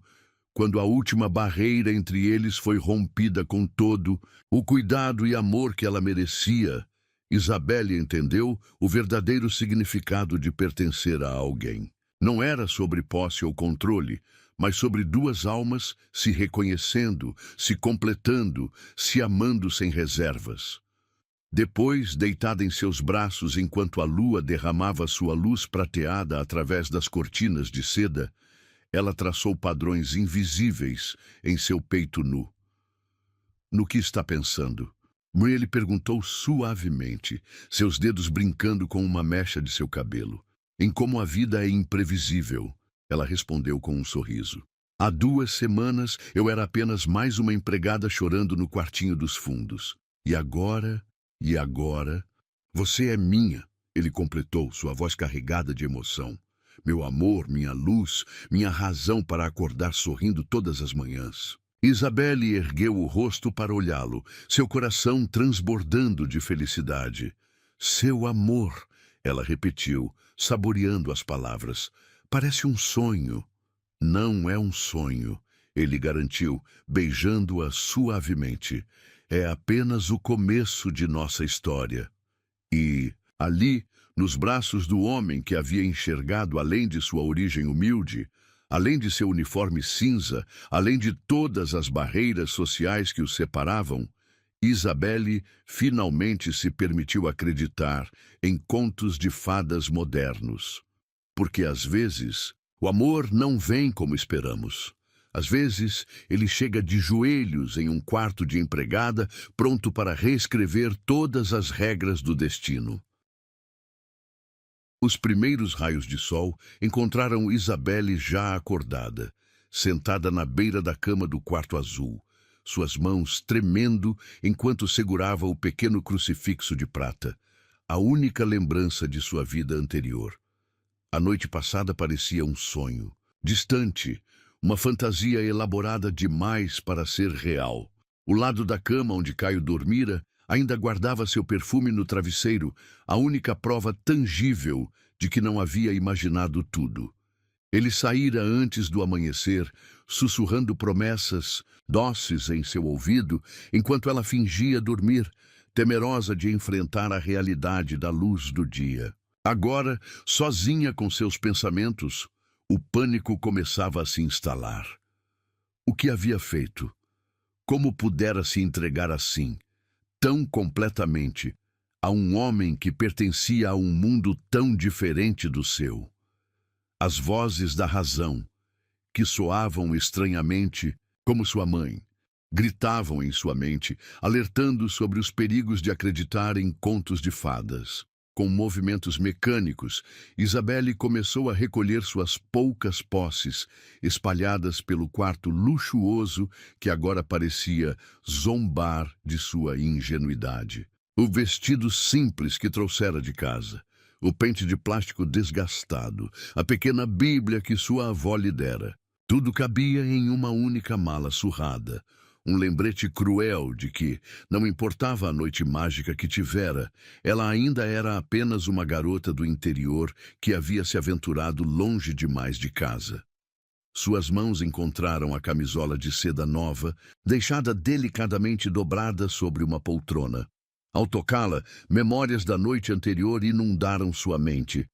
quando a última barreira entre eles foi rompida com todo o cuidado e amor que ela merecia, Isabelle entendeu o verdadeiro significado de pertencer a alguém. Não era sobre posse ou controle, mas sobre duas almas se reconhecendo, se completando, se amando sem reservas. Depois, deitada em seus braços enquanto a lua derramava sua luz prateada através das cortinas de seda, ela traçou padrões invisíveis em seu peito nu. No que está pensando? Ele perguntou suavemente, seus dedos brincando com uma mecha de seu cabelo. Em como a vida é imprevisível, ela respondeu com um sorriso. Há 2 semanas eu era apenas mais uma empregada chorando no quartinho dos fundos. E agora, você é minha, ele completou, sua voz carregada de emoção. Meu amor, minha luz, minha razão para acordar sorrindo todas as manhãs. Isabelle ergueu o rosto para olhá-lo, seu coração transbordando de felicidade. Seu amor, ela repetiu, saboreando as palavras. Parece um sonho. Não é um sonho, ele garantiu, beijando-a suavemente. É apenas o começo de nossa história. E, ali, nos braços do homem que havia enxergado além de sua origem humilde, além de seu uniforme cinza, além de todas as barreiras sociais que os separavam, Isabelle finalmente se permitiu acreditar em contos de fadas modernos. Porque, às vezes, o amor não vem como esperamos. Às vezes, ele chega de joelhos em um quarto de empregada, pronto para reescrever todas as regras do destino. Os primeiros raios de sol encontraram Isabelle já acordada, sentada na beira da cama do quarto azul, suas mãos tremendo enquanto segurava o pequeno crucifixo de prata, a única lembrança de sua vida anterior. A noite passada parecia um sonho, distante, uma fantasia elaborada demais para ser real. O lado da cama onde Caio dormira ainda guardava seu perfume no travesseiro, a única prova tangível de que não havia imaginado tudo. Ele saíra antes do amanhecer, sussurrando promessas doces em seu ouvido, enquanto ela fingia dormir, temerosa de enfrentar a realidade da luz do dia. Agora, sozinha com seus pensamentos, o pânico começava a se instalar. O que havia feito? Como pudera se entregar assim, tão completamente, a um homem que pertencia a um mundo tão diferente do seu? As vozes da razão, que soavam estranhamente como sua mãe, gritavam em sua mente, alertando sobre os perigos de acreditar em contos de fadas. Com movimentos mecânicos, Isabelle começou a recolher suas poucas posses, espalhadas pelo quarto luxuoso que agora parecia zombar de sua ingenuidade. O vestido simples que trouxera de casa, o pente de plástico desgastado, a pequena Bíblia que sua avó lhe dera. Tudo cabia em uma única mala surrada. Um lembrete cruel de que, não importava a noite mágica que tivera, ela ainda era apenas uma garota do interior que havia se aventurado longe demais de casa. Suas mãos encontraram a camisola de seda nova, deixada delicadamente dobrada sobre uma poltrona. Ao tocá-la, memórias da noite anterior inundaram sua mente.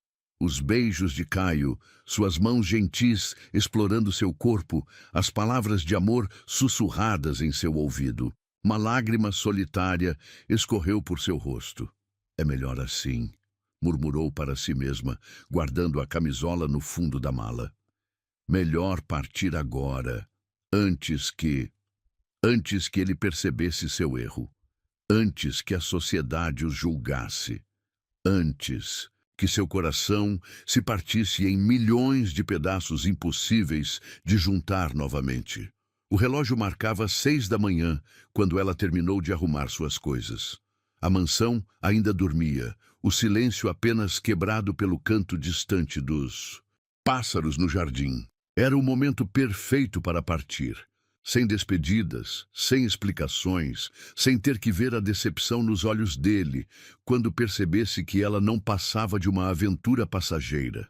Os beijos de Caio, suas mãos gentis explorando seu corpo, as palavras de amor sussurradas em seu ouvido. Uma lágrima solitária escorreu por seu rosto. É melhor assim, murmurou para si mesma, guardando a camisola no fundo da mala. Melhor partir agora, antes que ele percebesse seu erro, antes que a sociedade os julgasse, antes que seu coração se partisse em milhões de pedaços impossíveis de juntar novamente. O relógio marcava 6 da manhã, quando ela terminou de arrumar suas coisas. A mansão ainda dormia, o silêncio apenas quebrado pelo canto distante dos pássaros no jardim. Era o momento perfeito para partir. Sem despedidas, sem explicações, sem ter que ver a decepção nos olhos dele, quando percebesse que ela não passava de uma aventura passageira.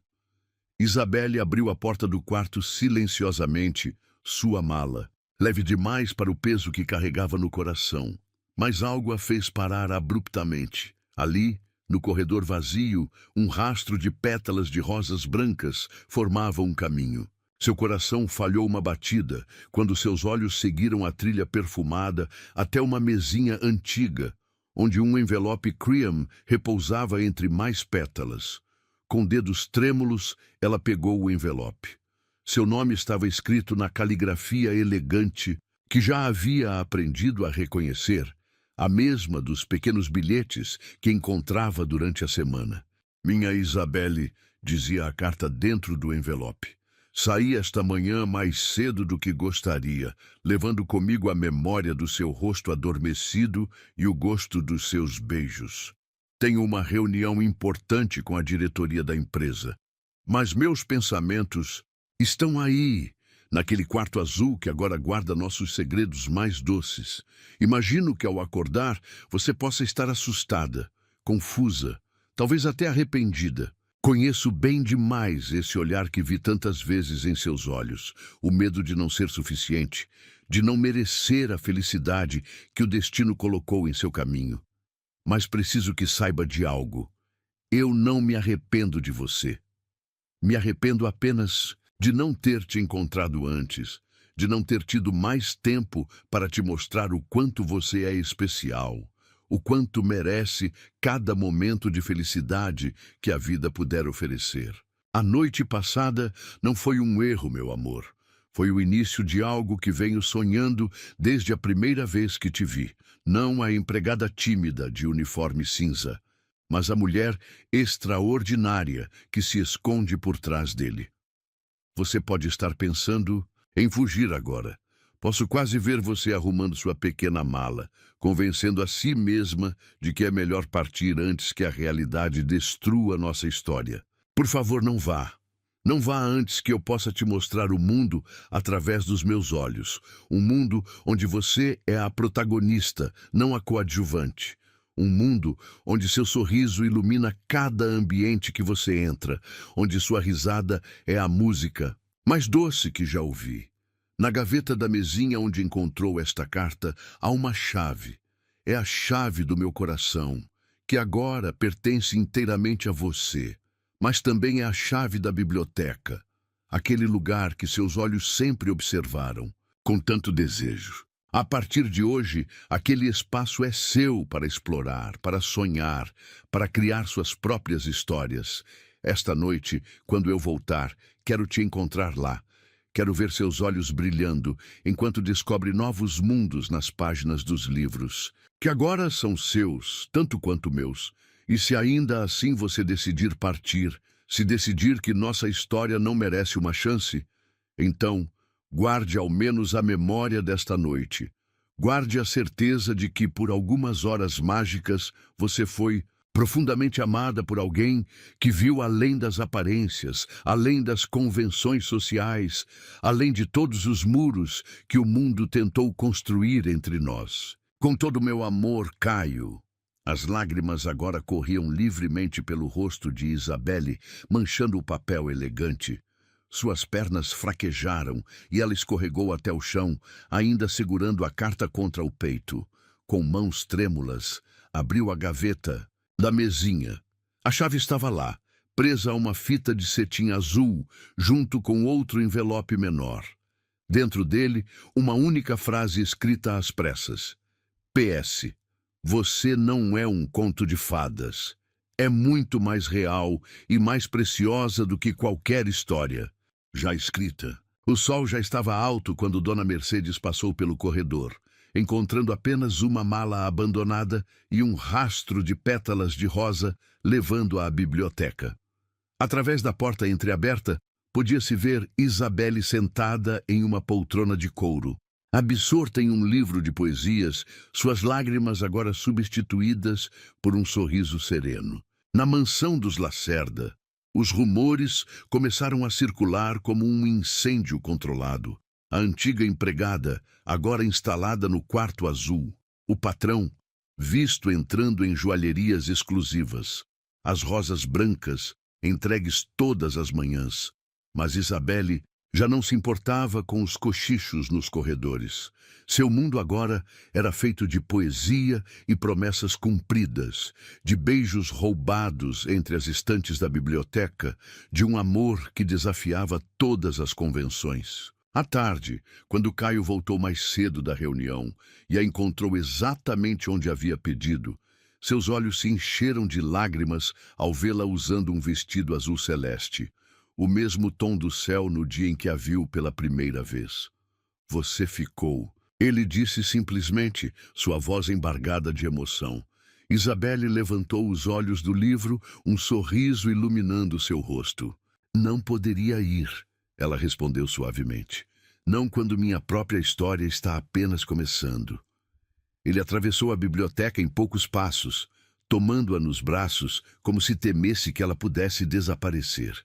Isabelle abriu a porta do quarto silenciosamente, sua mala, leve demais para o peso que carregava no coração. Mas algo a fez parar abruptamente. Ali, no corredor vazio, um rastro de pétalas de rosas brancas formava um caminho. Seu coração falhou uma batida quando seus olhos seguiram a trilha perfumada até uma mesinha antiga, onde um envelope cream repousava entre mais pétalas. Com dedos trêmulos, ela pegou o envelope. Seu nome estava escrito na caligrafia elegante que já havia aprendido a reconhecer, a mesma dos pequenos bilhetes que encontrava durante a semana. Minha Isabelle, dizia a carta dentro do envelope. Saí esta manhã mais cedo do que gostaria, levando comigo a memória do seu rosto adormecido e o gosto dos seus beijos. Tenho uma reunião importante com a diretoria da empresa, mas meus pensamentos estão aí, naquele quarto azul que agora guarda nossos segredos mais doces. Imagino que ao acordar você possa estar assustada, confusa, talvez até arrependida. Conheço bem demais esse olhar que vi tantas vezes em seus olhos, o medo de não ser suficiente, de não merecer a felicidade que o destino colocou em seu caminho. Mas preciso que saiba de algo. Eu não me arrependo de você. Me arrependo apenas de não ter te encontrado antes, de não ter tido mais tempo para te mostrar o quanto você é especial, o quanto merece cada momento de felicidade que a vida puder oferecer. A noite passada não foi um erro, meu amor. Foi o início de algo que venho sonhando desde a primeira vez que te vi. Não a empregada tímida de uniforme cinza, mas a mulher extraordinária que se esconde por trás dele. Você pode estar pensando em fugir agora. Posso quase ver você arrumando sua pequena mala, convencendo a si mesma de que é melhor partir antes que a realidade destrua nossa história. Por favor, não vá. Não vá antes que eu possa te mostrar o mundo através dos meus olhos. Um mundo onde você é a protagonista, não a coadjuvante. Um mundo onde seu sorriso ilumina cada ambiente que você entra, onde sua risada é a música mais doce que já ouvi. Na gaveta da mesinha onde encontrou esta carta, há uma chave. É a chave do meu coração, que agora pertence inteiramente a você. Mas também é a chave da biblioteca, aquele lugar que seus olhos sempre observaram, com tanto desejo. A partir de hoje, aquele espaço é seu para explorar, para sonhar, para criar suas próprias histórias. Esta noite, quando eu voltar, quero te encontrar lá. Quero ver seus olhos brilhando enquanto descobre novos mundos nas páginas dos livros, que agora são seus, tanto quanto meus. E se ainda assim você decidir partir, se decidir que nossa história não merece uma chance, então guarde ao menos a memória desta noite. Guarde a certeza de que por algumas horas mágicas você foi profundamente amada por alguém que viu além das aparências, além das convenções sociais, além de todos os muros que o mundo tentou construir entre nós. Com todo o meu amor, Caio. As lágrimas agora corriam livremente pelo rosto de Isabelle, manchando o papel elegante. Suas pernas fraquejaram e ela escorregou até o chão, ainda segurando a carta contra o peito. Com mãos trêmulas, abriu a gaveta da mesinha. A chave estava lá, presa a uma fita de cetim azul, junto com outro envelope menor. Dentro dele, uma única frase escrita às pressas. PS. Você não é um conto de fadas. É muito mais real e mais preciosa do que qualquer história já escrita. O sol já estava alto quando Dona Mercedes passou pelo corredor, encontrando apenas uma mala abandonada e um rastro de pétalas de rosa levando-a à biblioteca. Através da porta entreaberta, podia-se ver Isabelle sentada em uma poltrona de couro, absorta em um livro de poesias, suas lágrimas agora substituídas por um sorriso sereno. Na mansão dos Lacerda, os rumores começaram a circular como um incêndio controlado. A antiga empregada, agora instalada no quarto azul. O patrão, visto entrando em joalherias exclusivas. As rosas brancas, entregues todas as manhãs. Mas Isabelle já não se importava com os cochichos nos corredores. Seu mundo agora era feito de poesia e promessas cumpridas, de beijos roubados entre as estantes da biblioteca, de um amor que desafiava todas as convenções. À tarde, quando Caio voltou mais cedo da reunião e a encontrou exatamente onde havia pedido, seus olhos se encheram de lágrimas ao vê-la usando um vestido azul celeste, o mesmo tom do céu no dia em que a viu pela primeira vez. Você ficou. Ele disse simplesmente, sua voz embargada de emoção. Isabelle levantou os olhos do livro, um sorriso iluminando seu rosto. Não poderia ir, ela respondeu suavemente. Não quando minha própria história está apenas começando. Ele atravessou a biblioteca em poucos passos, tomando-a nos braços como se temesse que ela pudesse desaparecer.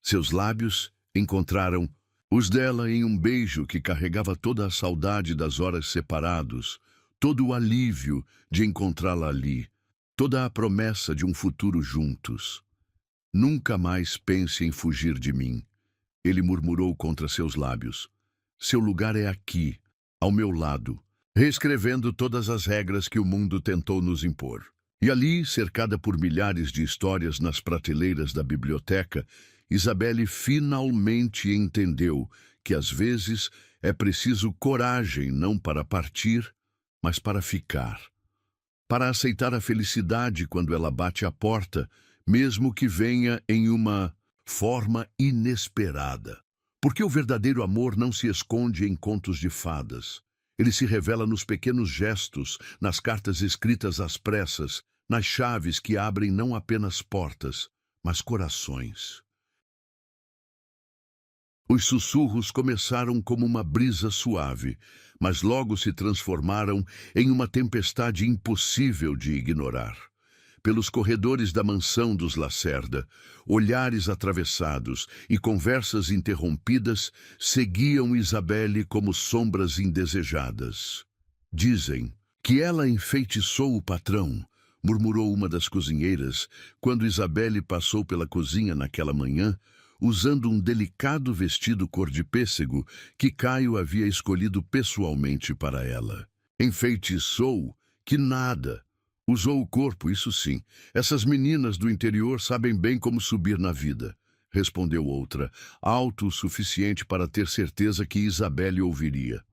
Seus lábios encontraram os dela em um beijo que carregava toda a saudade das horas separados, todo o alívio de encontrá-la ali, toda a promessa de um futuro juntos. Nunca mais pense em fugir de mim, ele murmurou contra seus lábios. Seu lugar é aqui, ao meu lado, reescrevendo todas as regras que o mundo tentou nos impor. E ali, cercada por milhares de histórias nas prateleiras da biblioteca, Isabelle finalmente entendeu que às vezes é preciso coragem não para partir, mas para ficar. Para aceitar a felicidade quando ela bate à porta, mesmo que venha em uma forma inesperada. Porque o verdadeiro amor não se esconde em contos de fadas. Ele se revela nos pequenos gestos, nas cartas escritas às pressas, nas chaves que abrem não apenas portas, mas corações. Os sussurros começaram como uma brisa suave, mas logo se transformaram em uma tempestade impossível de ignorar. Pelos corredores da mansão dos Lacerda, olhares atravessados e conversas interrompidas seguiam Isabelle como sombras indesejadas. Dizem que ela enfeitiçou o patrão, murmurou uma das cozinheiras, quando Isabelle passou pela cozinha naquela manhã, usando um delicado vestido cor de pêssego que Caio havia escolhido pessoalmente para ela. Enfeitiçou? Que nada! Usou o corpo, isso sim. Essas meninas do interior sabem bem como subir na vida, respondeu outra, alto o suficiente para ter certeza que Isabelle ouviria.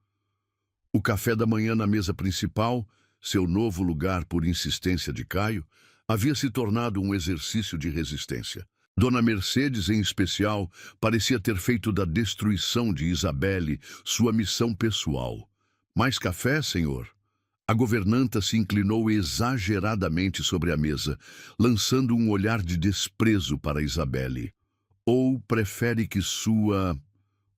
O café da manhã na mesa principal, seu novo lugar por insistência de Caio, havia se tornado um exercício de resistência. Dona Mercedes, em especial, parecia ter feito da destruição de Isabelle sua missão pessoal. Mais café, senhor? A governanta se inclinou exageradamente sobre a mesa, lançando um olhar de desprezo para Isabelle. Ou prefere que sua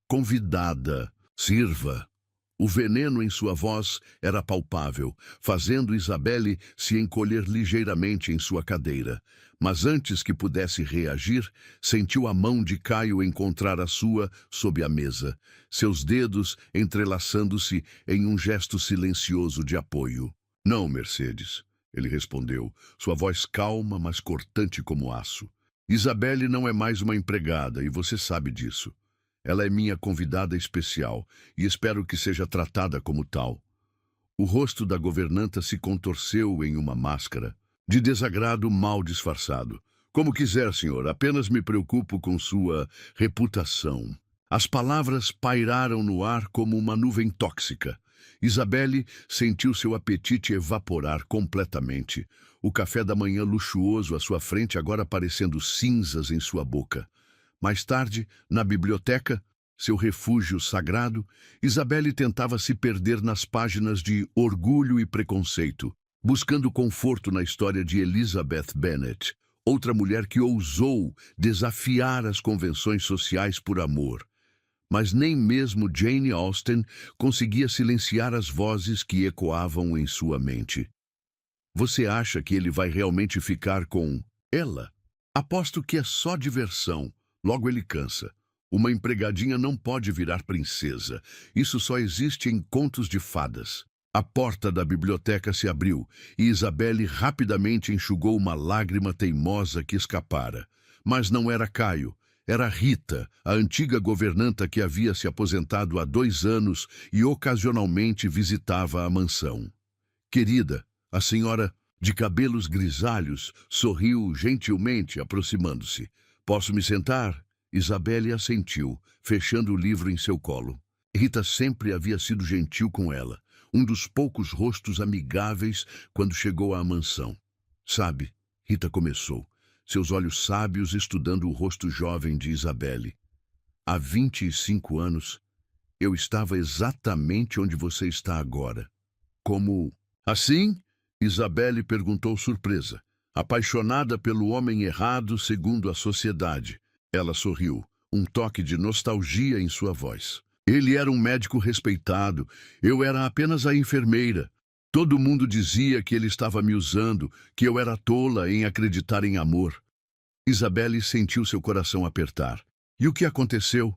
convidada sirva? O veneno em sua voz era palpável, fazendo Isabelle se encolher ligeiramente em sua cadeira. Mas antes que pudesse reagir, sentiu a mão de Caio encontrar a sua sob a mesa, seus dedos entrelaçando-se em um gesto silencioso de apoio. Não, Mercedes, ele respondeu, sua voz calma, mas cortante como aço. Isabelle não é mais uma empregada, e você sabe disso. Ela é minha convidada especial e espero que seja tratada como tal. O rosto da governanta se contorceu em uma máscara, de desagrado mal disfarçado. Como quiser, senhor, apenas me preocupo com sua reputação. As palavras pairaram no ar como uma nuvem tóxica. Isabelle sentiu seu apetite evaporar completamente. O café da manhã luxuoso à sua frente agora parecendo cinzas em sua boca. Mais tarde, na biblioteca, seu refúgio sagrado, Isabelle tentava se perder nas páginas de Orgulho e Preconceito, buscando conforto na história de Elizabeth Bennet, outra mulher que ousou desafiar as convenções sociais por amor. Mas nem mesmo Jane Austen conseguia silenciar as vozes que ecoavam em sua mente. Você acha que ele vai realmente ficar com ela? Aposto que é só diversão. Logo ele cansa. Uma empregadinha não pode virar princesa. Isso só existe em contos de fadas. A porta da biblioteca se abriu e Isabelle rapidamente enxugou uma lágrima teimosa que escapara. Mas não era Caio. Era Rita, a antiga governanta que havia se aposentado há 2 anos e ocasionalmente visitava a mansão. Querida, a senhora de cabelos grisalhos sorriu gentilmente, aproximando-se. Posso me sentar? Isabelle assentiu, fechando o livro em seu colo. Rita sempre havia sido gentil com ela, um dos poucos rostos amigáveis quando chegou à mansão. Sabe, Rita começou, seus olhos sábios estudando o rosto jovem de Isabelle. Há 25 anos, eu estava exatamente onde você está agora. Como... Assim? Isabelle perguntou surpresa, apaixonada pelo homem errado segundo a sociedade. Ela sorriu, um toque de nostalgia em sua voz. Ele era um médico respeitado, eu era apenas a enfermeira. Todo mundo dizia que ele estava me usando, que eu era tola em acreditar em amor. Isabelle sentiu seu coração apertar. E o que aconteceu?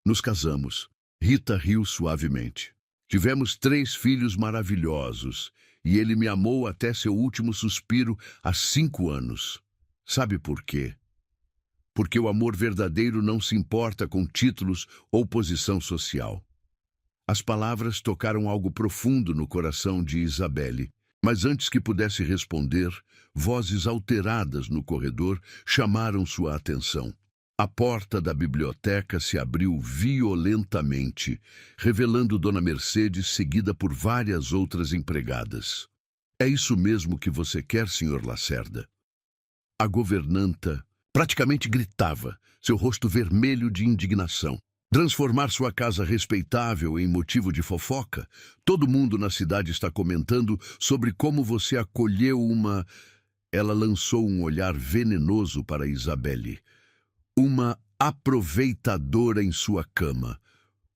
Nos casamos. Rita riu suavemente. Tivemos 3 filhos maravilhosos, e ele me amou até seu último suspiro há 5 anos. Sabe por quê? Porque o amor verdadeiro não se importa com títulos ou posição social. As palavras tocaram algo profundo no coração de Isabelle, mas antes que pudesse responder, vozes alteradas no corredor chamaram sua atenção. A porta da biblioteca se abriu violentamente, revelando Dona Mercedes seguida por várias outras empregadas. É isso mesmo que você quer, Sr. Lacerda? A governanta praticamente gritava, seu rosto vermelho de indignação. Transformar sua casa respeitável em motivo de fofoca? Todo mundo na cidade está comentando sobre como você acolheu uma... Ela lançou um olhar venenoso para Isabelle. Uma aproveitadora em sua cama.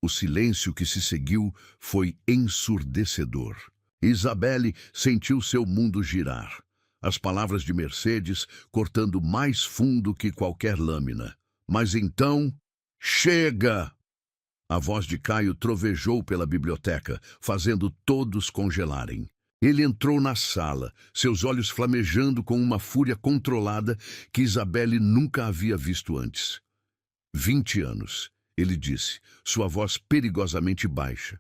O silêncio que se seguiu foi ensurdecedor. Isabelle sentiu seu mundo girar. As palavras de Mercedes cortando mais fundo que qualquer lâmina. Mas então... Chega! A voz de Caio trovejou pela biblioteca, fazendo todos congelarem. Ele entrou na sala, seus olhos flamejando com uma fúria controlada que Isabelle nunca havia visto antes. 20 anos, ele disse, sua voz perigosamente baixa.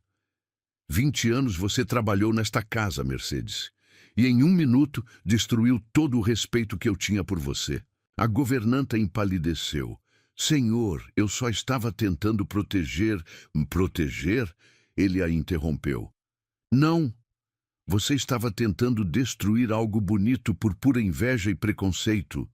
20 anos você trabalhou nesta casa, Mercedes, e em 1 minuto destruiu todo o respeito que eu tinha por você. A governanta empalideceu. Senhor, eu só estava tentando proteger... Proteger? Ele a interrompeu. Não. Você estava tentando destruir algo bonito por pura inveja e preconceito.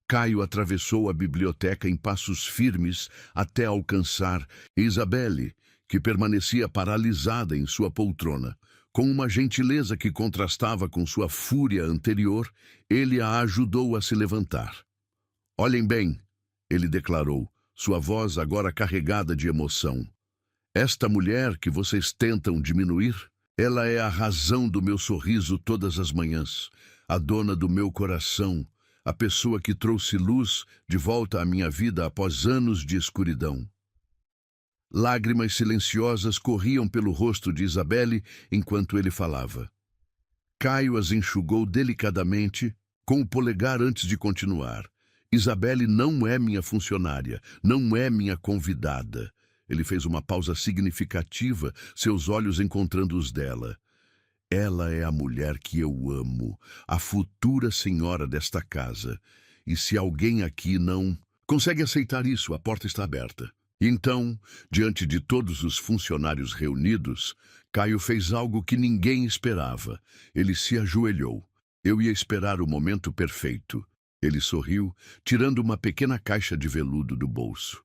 Caio atravessou a biblioteca em passos firmes até alcançar Isabelle, que permanecia paralisada em sua poltrona. Com uma gentileza que contrastava com sua fúria anterior, ele a ajudou a se levantar. Olhem bem, ele declarou, sua voz agora carregada de emoção. Esta mulher que vocês tentam diminuir, ela é a razão do meu sorriso todas as manhãs, a dona do meu coração, a pessoa que trouxe luz de volta à minha vida após anos de escuridão. Lágrimas silenciosas corriam pelo rosto de Isabelle enquanto ele falava. Caio as enxugou delicadamente, com o polegar antes de continuar. Isabelle não é minha funcionária, não é minha convidada. Ele fez uma pausa significativa, seus olhos encontrando os dela. Ela é a mulher que eu amo, a futura senhora desta casa. E se alguém aqui não consegue aceitar isso, a porta está aberta. Então, diante de todos os funcionários reunidos, Caio fez algo que ninguém esperava. Ele se ajoelhou. Eu ia esperar o momento perfeito. Ele sorriu, tirando uma pequena caixa de veludo do bolso.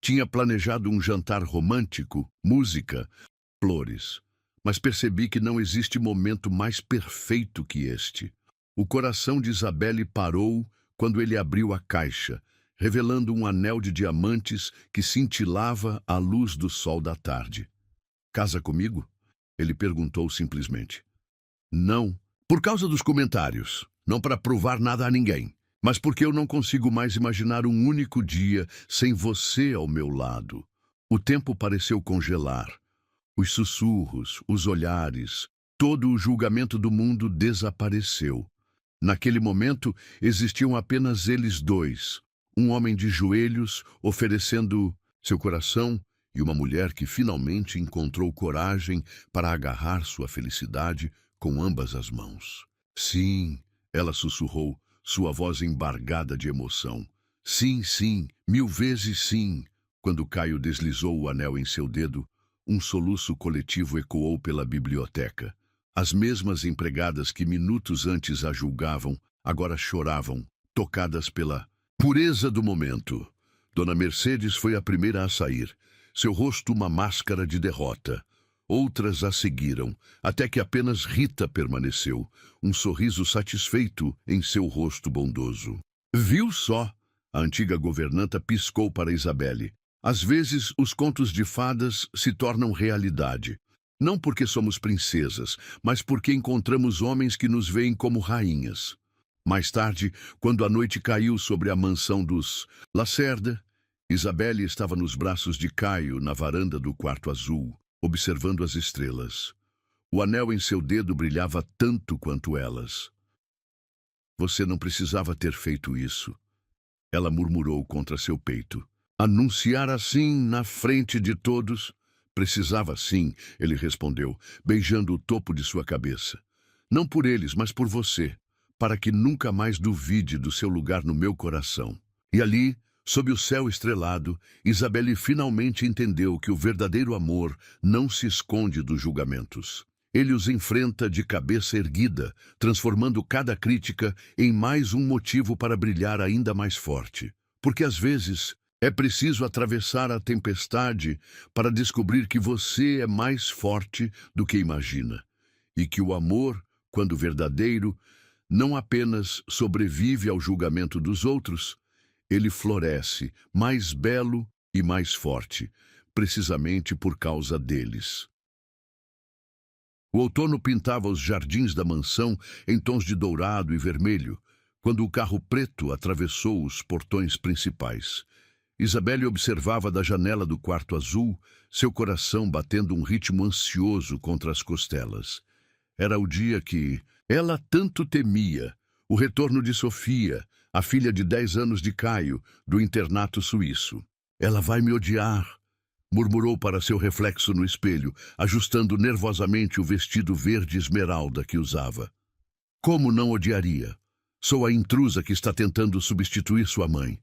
Tinha planejado um jantar romântico, música, flores. Mas percebi que não existe momento mais perfeito que este. O coração de Isabelle parou quando ele abriu a caixa, revelando um anel de diamantes que cintilava à luz do sol da tarde. Casa comigo? Ele perguntou simplesmente. Não, por causa dos comentários, não para provar nada a ninguém. Mas porque eu não consigo mais imaginar um único dia sem você ao meu lado. O tempo pareceu congelar. Os sussurros, os olhares, todo o julgamento do mundo desapareceu. Naquele momento, existiam apenas eles dois. Um homem de joelhos, oferecendo seu coração, e uma mulher que finalmente encontrou coragem para agarrar sua felicidade com ambas as mãos. Sim, ela sussurrou, sua voz embargada de emoção. Sim, sim, 1000 vezes sim. Quando Caio deslizou o anel em seu dedo, um soluço coletivo ecoou pela biblioteca. As mesmas empregadas que minutos antes a julgavam, agora choravam, tocadas pela pureza do momento. Dona Mercedes foi a primeira a sair, seu rosto uma máscara de derrota. Outras a seguiram, até que apenas Rita permaneceu, um sorriso satisfeito em seu rosto bondoso. Viu só? A antiga governanta piscou para Isabelle. Às vezes, os contos de fadas se tornam realidade. Não porque somos princesas, mas porque encontramos homens que nos veem como rainhas. Mais tarde, quando a noite caiu sobre a mansão dos Lacerda, Isabelle estava nos braços de Caio na varanda do quarto azul, observando as estrelas. O anel em seu dedo brilhava tanto quanto elas. Você não precisava ter feito isso. Ela murmurou contra seu peito. Anunciar assim, na frente de todos? Precisava sim, ele respondeu, beijando o topo de sua cabeça. Não por eles, mas por você, para que nunca mais duvide do seu lugar no meu coração. E ali, sob o céu estrelado, Isabelle finalmente entendeu que o verdadeiro amor não se esconde dos julgamentos. Ele os enfrenta de cabeça erguida, transformando cada crítica em mais um motivo para brilhar ainda mais forte. Porque às vezes, É preciso atravessar a tempestade para descobrir que você é mais forte do que imagina e que o amor, quando verdadeiro, não apenas sobrevive ao julgamento dos outros, ele floresce mais belo e mais forte, precisamente por causa deles. O outono pintava os jardins da mansão em tons de dourado e vermelho, quando o carro preto atravessou os portões principais. Isabelle observava da janela do quarto azul, seu coração batendo um ritmo ansioso contra as costelas. Era o dia que ela tanto temia, o retorno de Sofia, a filha de 10 anos de Caio, do internato suíço. Ela vai me odiar, murmurou para seu reflexo no espelho, ajustando nervosamente o vestido verde esmeralda que usava. Como não odiaria? Sou a intrusa que está tentando substituir sua mãe.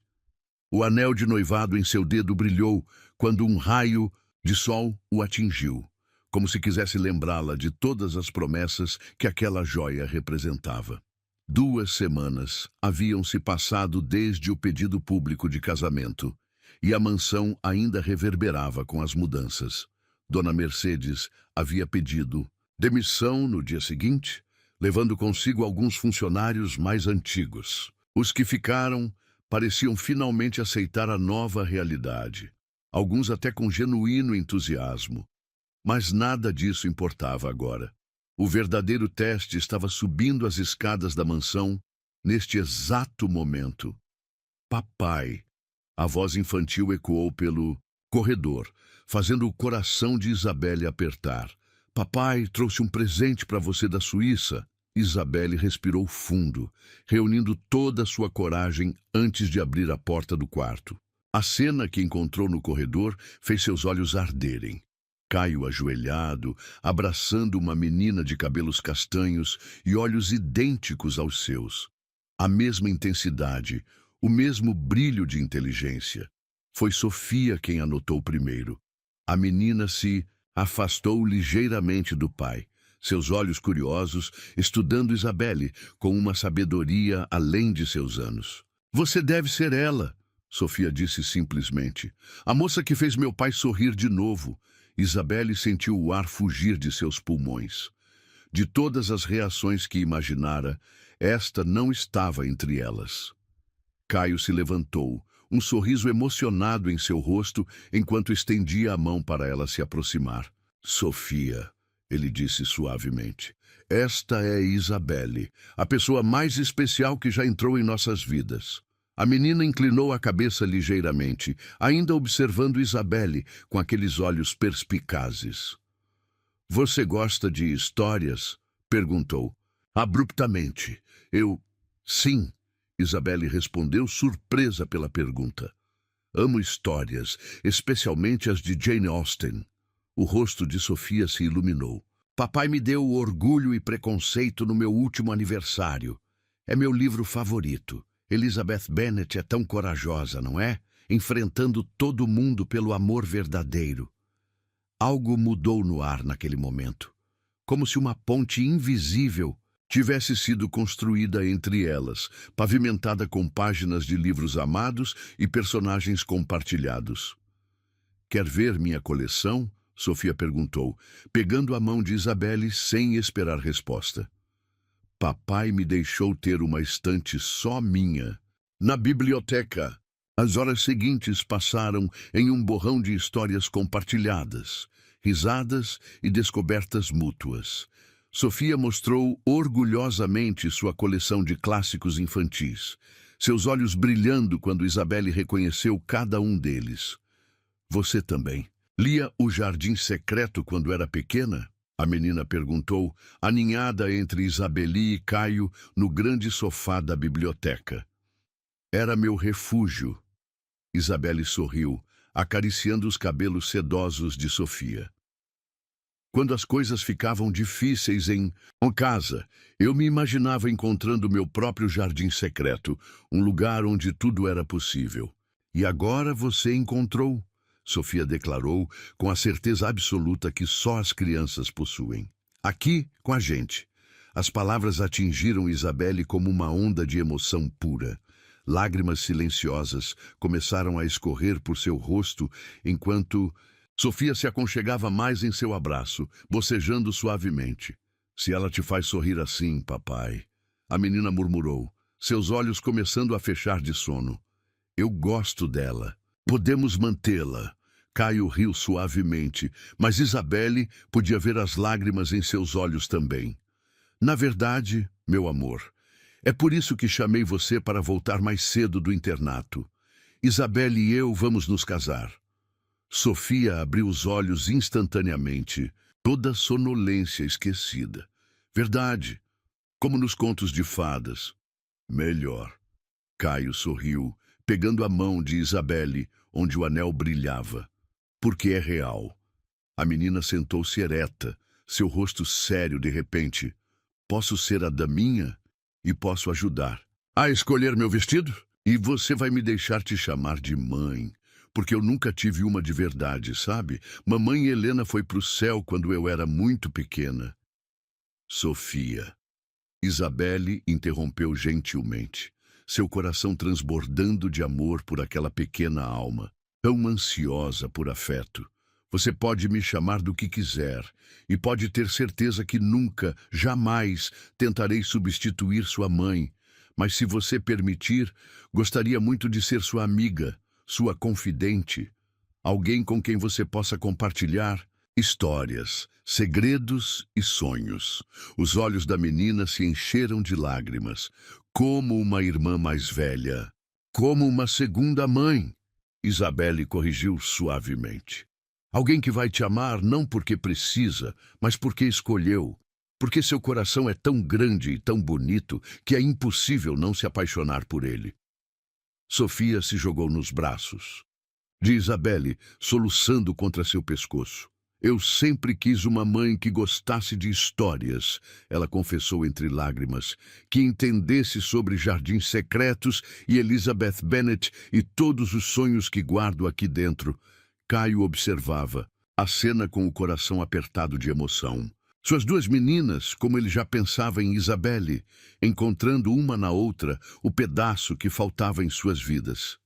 O anel de noivado em seu dedo brilhou quando um raio de sol o atingiu, como se quisesse lembrá-la de todas as promessas que aquela joia representava. 2 semanas haviam se passado desde o pedido público de casamento, e a mansão ainda reverberava com as mudanças. Dona Mercedes havia pedido demissão no dia seguinte, levando consigo alguns funcionários mais antigos. Os que ficaram pareciam finalmente aceitar a nova realidade, alguns até com genuíno entusiasmo. Mas nada disso importava agora. O verdadeiro teste estava subindo as escadas da mansão neste exato momento. Papai! A voz infantil ecoou pelo corredor, fazendo o coração de Isabelle apertar. Papai trouxe um presente para você da Suíça. Isabelle respirou fundo, reunindo toda a sua coragem antes de abrir a porta do quarto. A cena que encontrou no corredor fez seus olhos arderem. Caio ajoelhado, abraçando uma menina de cabelos castanhos e olhos idênticos aos seus. A mesma intensidade, o mesmo brilho de inteligência. Foi Sofia quem anotou primeiro. A menina se afastou ligeiramente do pai, seus olhos curiosos, estudando Isabelle com uma sabedoria além de seus anos. Você deve ser ela, Sofia disse simplesmente. A moça que fez meu pai sorrir de novo. Isabelle sentiu o ar fugir de seus pulmões. De todas as reações que imaginara, esta não estava entre elas. Caio se levantou, um sorriso emocionado em seu rosto enquanto estendia a mão para ela se aproximar. Sofia, ele disse suavemente, esta é Isabelle, a pessoa mais especial que já entrou em nossas vidas. A menina inclinou a cabeça ligeiramente, ainda observando Isabelle com aqueles olhos perspicazes. Você gosta de histórias? Perguntou. Abruptamente. Sim, Isabelle respondeu, surpresa pela pergunta. Amo histórias, especialmente as de Jane Austen. O rosto de Sofia se iluminou. Papai me deu Orgulho e Preconceito no meu último aniversário. É meu livro favorito. Elizabeth Bennet é tão corajosa, não é? Enfrentando todo mundo pelo amor verdadeiro. Algo mudou no ar naquele momento, como se uma ponte invisível tivesse sido construída entre elas, pavimentada com páginas de livros amados e personagens compartilhados. Quer ver minha coleção? Sofia perguntou, pegando a mão de Isabelle sem esperar resposta. Papai me deixou ter uma estante só minha, na biblioteca. As horas seguintes passaram em um borrão de histórias compartilhadas, risadas e descobertas mútuas. Sofia mostrou orgulhosamente sua coleção de clássicos infantis, seus olhos brilhando quando Isabelle reconheceu cada um deles. Você também lia O Jardim Secreto quando era pequena? A menina perguntou, aninhada entre Isabelle e Caio no grande sofá da biblioteca. Era meu refúgio. Isabelle sorriu, acariciando os cabelos sedosos de Sofia. Quando as coisas ficavam difíceis em casa, eu me imaginava encontrando meu próprio jardim secreto, um lugar onde tudo era possível. E agora você encontrou, Sofia declarou com a certeza absoluta que só as crianças possuem. Aqui, com a gente. As palavras atingiram Isabelle como uma onda de emoção pura. Lágrimas silenciosas começaram a escorrer por seu rosto enquanto Sofia se aconchegava mais em seu abraço, bocejando suavemente. Se ela te faz sorrir assim, papai, a menina murmurou, seus olhos começando a fechar de sono. Eu gosto dela. Podemos mantê-la. Caio riu suavemente, mas Isabelle podia ver as lágrimas em seus olhos também. Na verdade, meu amor, é por isso que chamei você para voltar mais cedo do internato. Isabelle e eu vamos nos casar. Sofia abriu os olhos instantaneamente, toda a sonolência esquecida. Verdade, como nos contos de fadas. Melhor. Caio sorriu, pegando a mão de Isabelle, onde o anel brilhava. Porque é real. A menina sentou-se ereta, seu rosto sério de repente. Posso ser a daminha e posso ajudar a escolher meu vestido? E você vai me deixar te chamar de mãe, porque eu nunca tive uma de verdade, sabe? Mamãe Helena foi pro céu quando eu era muito pequena. Sofia. Isabelle interrompeu gentilmente, seu coração transbordando de amor por aquela pequena alma, tão ansiosa por afeto. Você pode me chamar do que quiser, e pode ter certeza que nunca, jamais, tentarei substituir sua mãe. Mas se você permitir, gostaria muito de ser sua amiga, sua confidente, alguém com quem você possa compartilhar histórias, segredos e sonhos. Os olhos da menina se encheram de lágrimas, como uma irmã mais velha, como uma segunda mãe. Isabelle corrigiu suavemente. Alguém que vai te amar não porque precisa, mas porque escolheu. Porque seu coração é tão grande e tão bonito que é impossível não se apaixonar por ele. Sofia se jogou nos braços de Isabelle, soluçando contra seu pescoço. Eu sempre quis uma mãe que gostasse de histórias, ela confessou entre lágrimas, que entendesse sobre jardins secretos e Elizabeth Bennet e todos os sonhos que guardo aqui dentro. Caio observava, a cena com o coração apertado de emoção. Suas duas meninas, como ele já pensava em Isabelle, encontrando uma na outra o pedaço que faltava em suas vidas.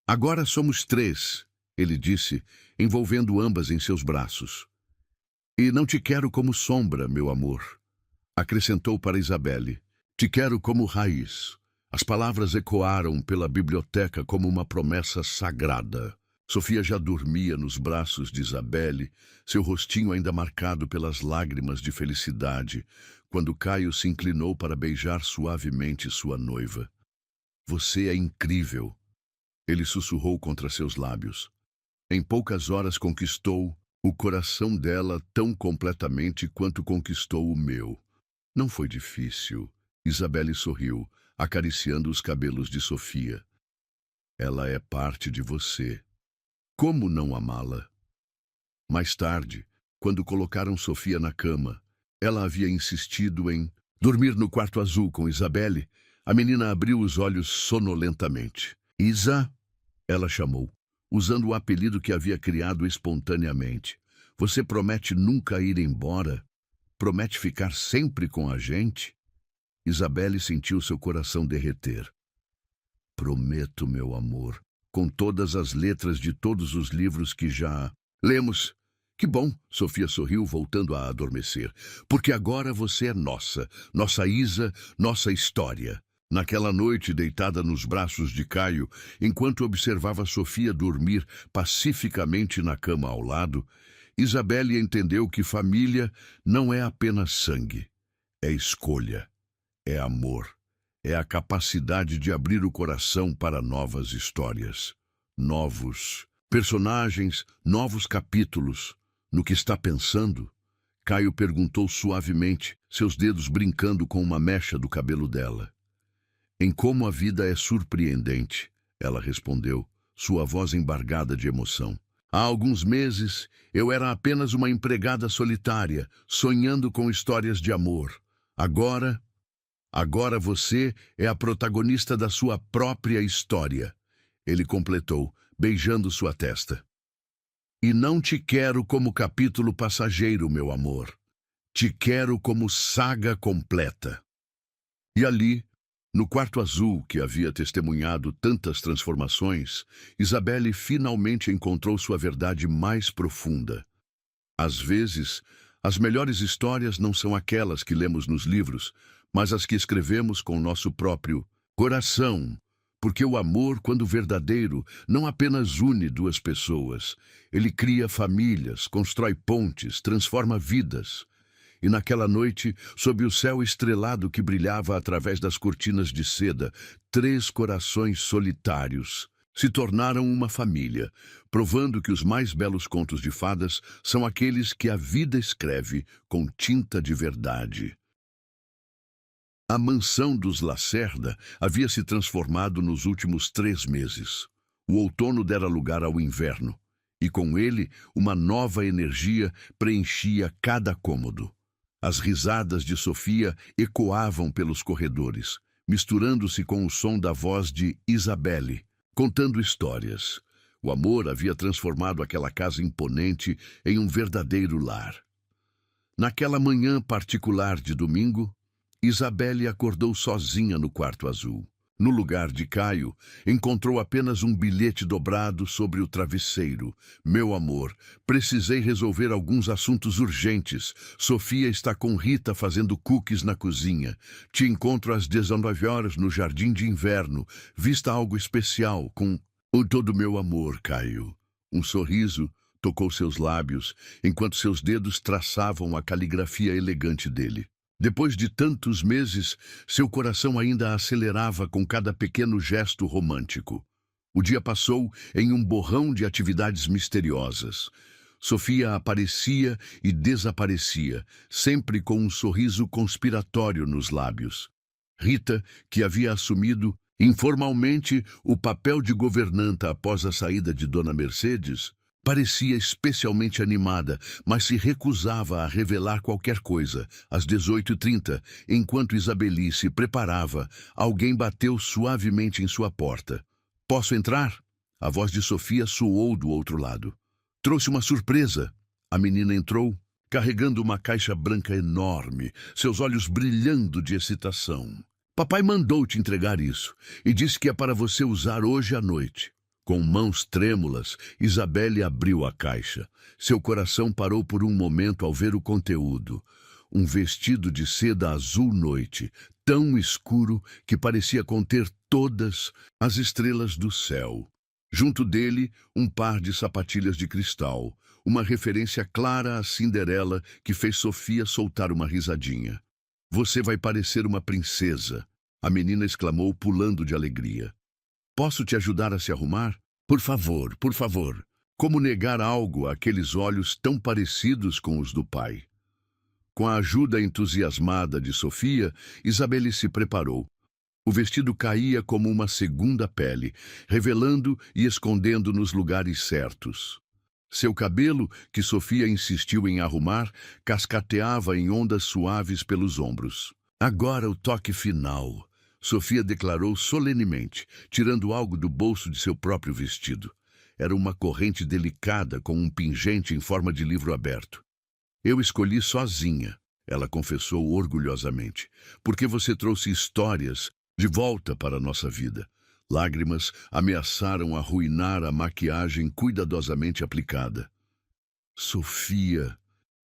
Agora somos três, ele disse, envolvendo ambas em seus braços. E não te quero como sombra, meu amor, acrescentou para Isabelle. Te quero como raiz. As palavras ecoaram pela biblioteca como uma promessa sagrada. Sofia já dormia nos braços de Isabelle, seu rostinho ainda marcado pelas lágrimas de felicidade, quando Caio se inclinou para beijar suavemente sua noiva. Você é incrível, ele sussurrou contra seus lábios. Em poucas horas conquistou o coração dela tão completamente quanto conquistou o meu. Não foi difícil. Isabelle sorriu, acariciando os cabelos de Sofia. Ela é parte de você. Como não amá-la? Mais tarde, quando colocaram Sofia na cama, ela havia insistido em dormir no quarto azul com Isabelle. A menina abriu os olhos sonolentamente. Isa, ela chamou, usando o apelido que havia criado espontaneamente. Você promete nunca ir embora? Promete ficar sempre com a gente? Isabelle sentiu seu coração derreter. Prometo, meu amor, com todas as letras de todos os livros que já lemos. Que bom, Sofia sorriu, voltando a adormecer. Porque agora você é nossa, nossa Isa, nossa história. Naquela noite, deitada nos braços de Caio, enquanto observava Sofia dormir pacificamente na cama ao lado, Isabelle entendeu que família não é apenas sangue, é escolha, é amor. É a capacidade de abrir o coração para novas histórias, novos personagens, novos capítulos. No que está pensando? Caio perguntou suavemente, seus dedos brincando com uma mecha do cabelo dela. Em como a vida é surpreendente, ela respondeu, sua voz embargada de emoção. Há alguns meses, eu era apenas uma empregada solitária, sonhando com histórias de amor. Agora você é a protagonista da sua própria história, ele completou, beijando sua testa. E não te quero como capítulo passageiro, meu amor. Te quero como saga completa. E ali, No quarto azul, que havia testemunhado tantas transformações, Isabelle finalmente encontrou sua verdade mais profunda. Às vezes, as melhores histórias não são aquelas que lemos nos livros, mas as que escrevemos com nosso próprio coração. Porque o amor, quando verdadeiro, não apenas une duas pessoas. Ele cria famílias, constrói pontes, transforma vidas. E naquela noite, sob o céu estrelado que brilhava através das cortinas de seda, 3 corações solitários se tornaram uma família, provando que os mais belos contos de fadas são aqueles que a vida escreve com tinta de verdade. A mansão dos Lacerda havia se transformado nos últimos 3 meses. O outono dera lugar ao inverno, e com ele uma nova energia preenchia cada cômodo. As risadas de Sofia ecoavam pelos corredores, misturando-se com o som da voz de Isabelle, contando histórias. O amor havia transformado aquela casa imponente em um verdadeiro lar. Naquela manhã particular de domingo, Isabelle acordou sozinha no quarto azul. No lugar de Caio, encontrou apenas um bilhete dobrado sobre o travesseiro. Meu amor, precisei resolver alguns assuntos urgentes. Sofia está com Rita fazendo cookies na cozinha. Te encontro às 19 horas no jardim de inverno. Vista algo especial com o todo meu amor, Caio. Um sorriso tocou seus lábios, enquanto seus dedos traçavam a caligrafia elegante dele. Depois de tantos meses, seu coração ainda acelerava com cada pequeno gesto romântico. O dia passou em um borrão de atividades misteriosas. Sofia aparecia e desaparecia, sempre com um sorriso conspiratório nos lábios. Rita, que havia assumido informalmente o papel de governanta após a saída de Dona Mercedes, parecia especialmente animada, mas se recusava a revelar qualquer coisa. Às 18h30, enquanto Isabeli se preparava, alguém bateu suavemente em sua porta. "Posso entrar?" A voz de Sofia soou do outro lado. "Trouxe uma surpresa." A menina entrou, carregando uma caixa branca enorme, seus olhos brilhando de excitação. "Papai mandou te entregar isso e disse que é para você usar hoje à noite." Com mãos trêmulas, Isabelle abriu a caixa. Seu coração parou por um momento ao ver o conteúdo. Um vestido de seda azul noite, tão escuro que parecia conter todas as estrelas do céu. Junto dele, um par de sapatilhas de cristal, uma referência clara à Cinderela que fez Sofia soltar uma risadinha. "Você vai parecer uma princesa", a menina exclamou, pulando de alegria. "Posso te ajudar a se arrumar? Por favor, por favor." Como negar algo àqueles olhos tão parecidos com os do pai? Com a ajuda entusiasmada de Sofia, Isabelle se preparou. O vestido caía como uma segunda pele, revelando e escondendo nos lugares certos. Seu cabelo, que Sofia insistiu em arrumar, cascateava em ondas suaves pelos ombros. "Agora o toque final", Sofia declarou solenemente, tirando algo do bolso de seu próprio vestido. Era uma corrente delicada com um pingente em forma de livro aberto. "Eu escolhi sozinha", ela confessou orgulhosamente, "porque você trouxe histórias de volta para a nossa vida." Lágrimas ameaçaram arruinar a maquiagem cuidadosamente aplicada. "Sofia",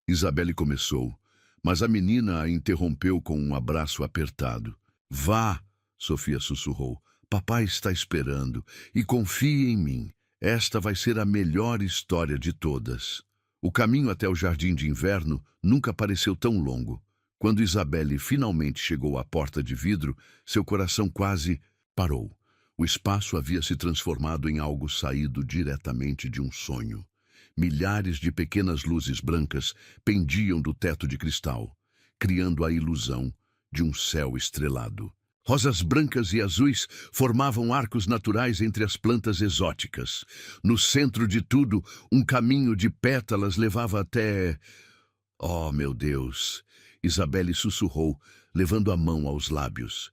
Isabelle começou, mas a menina a interrompeu com um abraço apertado. "Vá", Sofia sussurrou. "Papai está esperando e confie em mim. Esta vai ser a melhor história de todas." O caminho até o jardim de inverno nunca pareceu tão longo. Quando Isabelle finalmente chegou à porta de vidro, seu coração quase parou. O espaço havia se transformado em algo saído diretamente de um sonho. Milhares de pequenas luzes brancas pendiam do teto de cristal, criando a ilusão de um céu estrelado. Rosas brancas e azuis formavam arcos naturais entre as plantas exóticas. No centro de tudo, um caminho de pétalas levava até... "Oh, meu Deus!" Isabelle sussurrou, levando a mão aos lábios.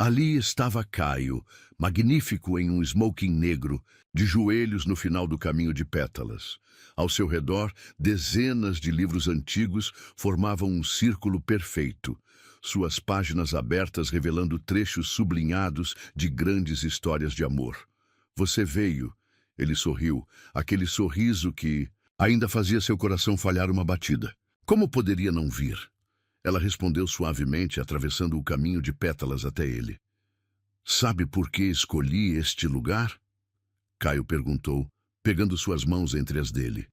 Ali estava Caio, magnífico em um smoking negro, de joelhos no final do caminho de pétalas. Ao seu redor, dezenas de livros antigos formavam um círculo perfeito. suas páginas abertas revelando trechos sublinhados de grandes histórias de amor. Você veio, ele sorriu, aquele sorriso que ainda fazia seu coração falhar uma batida. Como poderia não vir? Ela respondeu suavemente, atravessando o caminho de pétalas até ele. Sabe por que escolhi este lugar? Caio perguntou, pegando suas mãos entre as dele.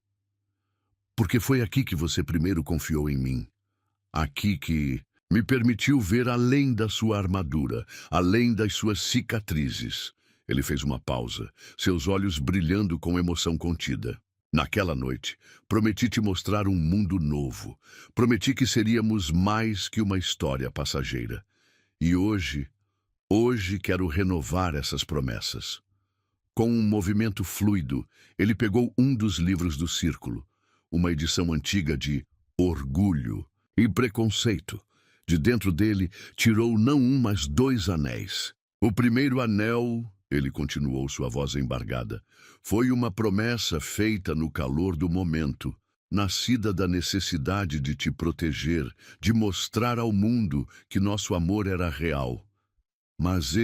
Porque foi aqui que você primeiro confiou em mim. Aqui que me permitiu ver além da sua armadura, além das suas cicatrizes. Ele fez uma pausa, seus olhos brilhando com emoção contida. Naquela noite, prometi te mostrar um mundo novo. Prometi que seríamos mais que uma história passageira. E hoje quero renovar essas promessas. Com um movimento fluido, ele pegou um dos livros do círculo, uma edição antiga de Orgulho e Preconceito. De dentro dele, tirou não um, mas 2 anéis. O primeiro anel, ele continuou, sua voz embargada, foi uma promessa feita no calor do momento, nascida da necessidade de te proteger, de mostrar ao mundo que nosso amor era real. Mas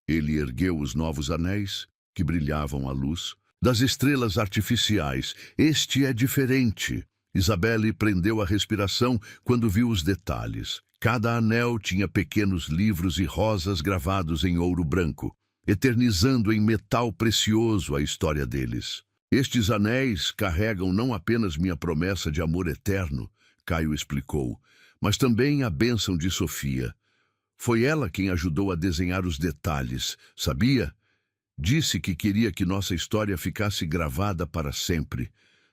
ele ergueu os novos anéis, que brilhavam à luz, das estrelas artificiais. Este é diferente. Isabelle prendeu a respiração quando viu os detalhes. Cada anel tinha pequenos livros e rosas gravados em ouro branco, eternizando em metal precioso a história deles. Estes anéis carregam não apenas minha promessa de amor eterno, Caio explicou, mas também a bênção de Sofia. Foi ela quem ajudou a desenhar os detalhes, sabia? Disse que queria que nossa história ficasse gravada para sempre,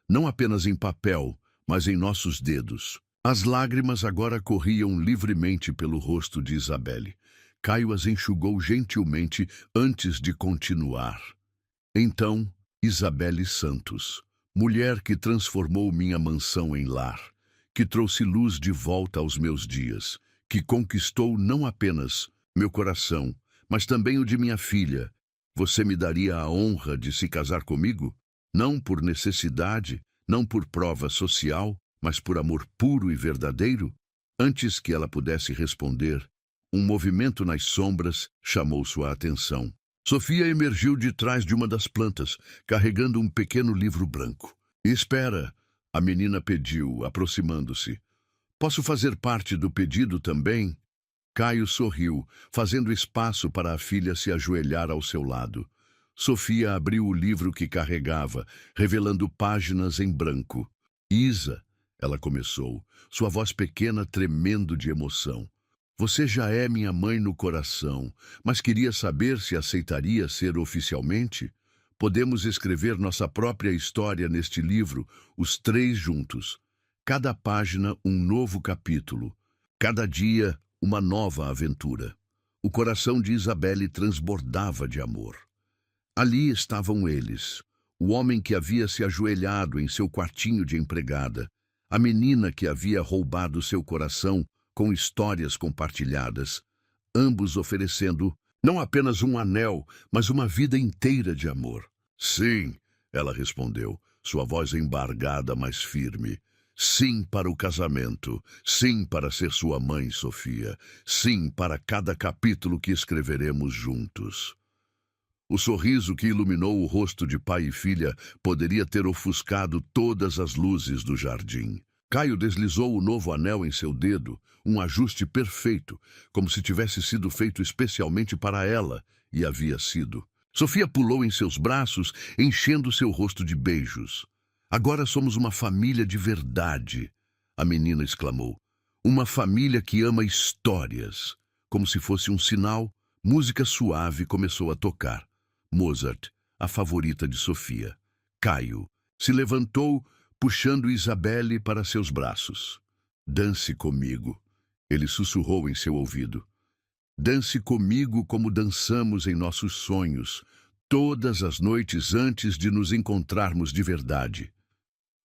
não apenas em papel, mas em nossos dedos. As lágrimas agora corriam livremente pelo rosto de Isabelle. Caio as enxugou gentilmente antes de continuar. Então, Isabelle Santos, mulher que transformou minha mansão em lar, que trouxe luz de volta aos meus dias, que conquistou não apenas meu coração, mas também o de minha filha. Você me daria a honra de se casar comigo? Não por necessidade, não por prova social, mas por amor puro e verdadeiro? Antes que ela pudesse responder, um movimento nas sombras chamou sua atenção. Sofia emergiu de trás de uma das plantas, carregando um pequeno livro branco. Espera, a menina pediu, aproximando-se. Posso fazer parte do pedido também? Caio sorriu, fazendo espaço para a filha se ajoelhar ao seu lado. Sofia abriu o livro que carregava, revelando páginas em branco. Isa, ela começou, sua voz pequena tremendo de emoção. Você já é minha mãe no coração, mas queria saber se aceitaria ser oficialmente? Podemos escrever nossa própria história neste livro, os 3 juntos. Cada página um novo capítulo, cada dia uma nova aventura. O coração de Isabelle transbordava de amor. Ali estavam eles, o homem que havia se ajoelhado em seu quartinho de empregada, a menina que havia roubado seu coração com histórias compartilhadas, ambos oferecendo não apenas um anel, mas uma vida inteira de amor. Sim, ela respondeu, sua voz embargada, mas firme. Sim para o casamento, sim para ser sua mãe, Sofia, sim para cada capítulo que escreveremos juntos. O sorriso que iluminou o rosto de pai e filha poderia ter ofuscado todas as luzes do jardim. Caio deslizou o novo anel em seu dedo, um ajuste perfeito, como se tivesse sido feito especialmente para ela, e havia sido. Sofia pulou em seus braços, enchendo seu rosto de beijos. Agora somos uma família de verdade, a menina exclamou. Uma família que ama histórias. Como se fosse um sinal, música suave começou a tocar. Mozart, a favorita de Sofia. Caio se levantou, puxando Isabelle para seus braços. Dance comigo, ele sussurrou em seu ouvido. Dance comigo como dançamos em nossos sonhos, todas as noites antes de nos encontrarmos de verdade.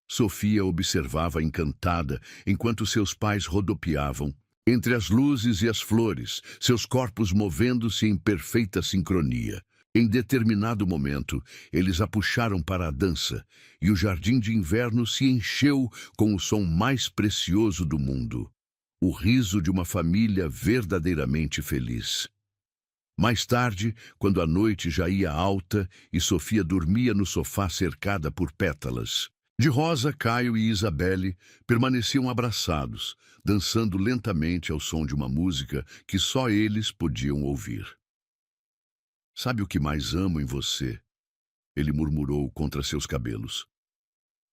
Sofia observava encantada enquanto seus pais rodopiavam, entre as luzes e as flores, seus corpos movendo-se em perfeita sincronia. Em determinado momento, eles a puxaram para a dança, e o jardim de inverno se encheu com o som mais precioso do mundo. o riso de uma família verdadeiramente feliz. Mais tarde, quando a noite já ia alta e Sofia dormia no sofá cercada por pétalas de rosa, Caio e Isabelle permaneciam abraçados, dançando lentamente ao som de uma música que só eles podiam ouvir. "Sabe o que mais amo em você?" ele murmurou contra seus cabelos.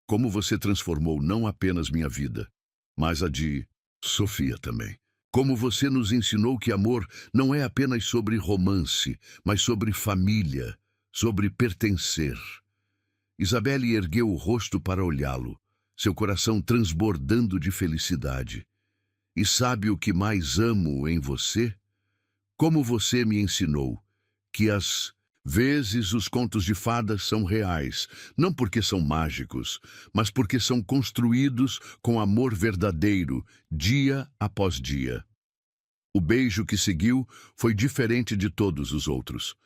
"Como você transformou não apenas minha vida, mas a de Sofia também. Como você nos ensinou que amor não é apenas sobre romance, mas sobre família, sobre pertencer." Isabelle ergueu o rosto para olhá-lo, seu coração transbordando de felicidade. "E sabe o que mais amo em você? Como você me ensinou que às vezes os contos de fadas são reais, não porque são mágicos, mas porque são construídos com amor verdadeiro, dia após dia." O beijo que seguiu foi diferente de todos os outros.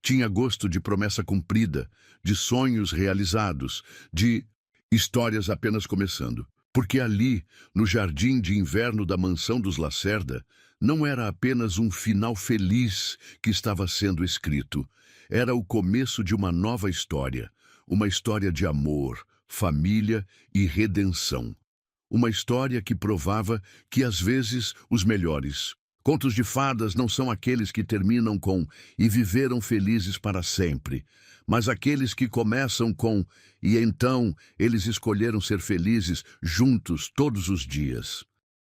Tinha gosto de promessa cumprida, de sonhos realizados, de histórias apenas começando. Porque ali, no jardim de inverno da mansão dos Lacerda, não era apenas um final feliz que estava sendo escrito. Era o começo de uma nova história. Uma história de amor, família e redenção. Uma história que provava que, às vezes, os melhores contos de fadas não são aqueles que terminam com "e viveram felizes para sempre", mas aqueles que começam com "e então eles escolheram ser felizes juntos todos os dias."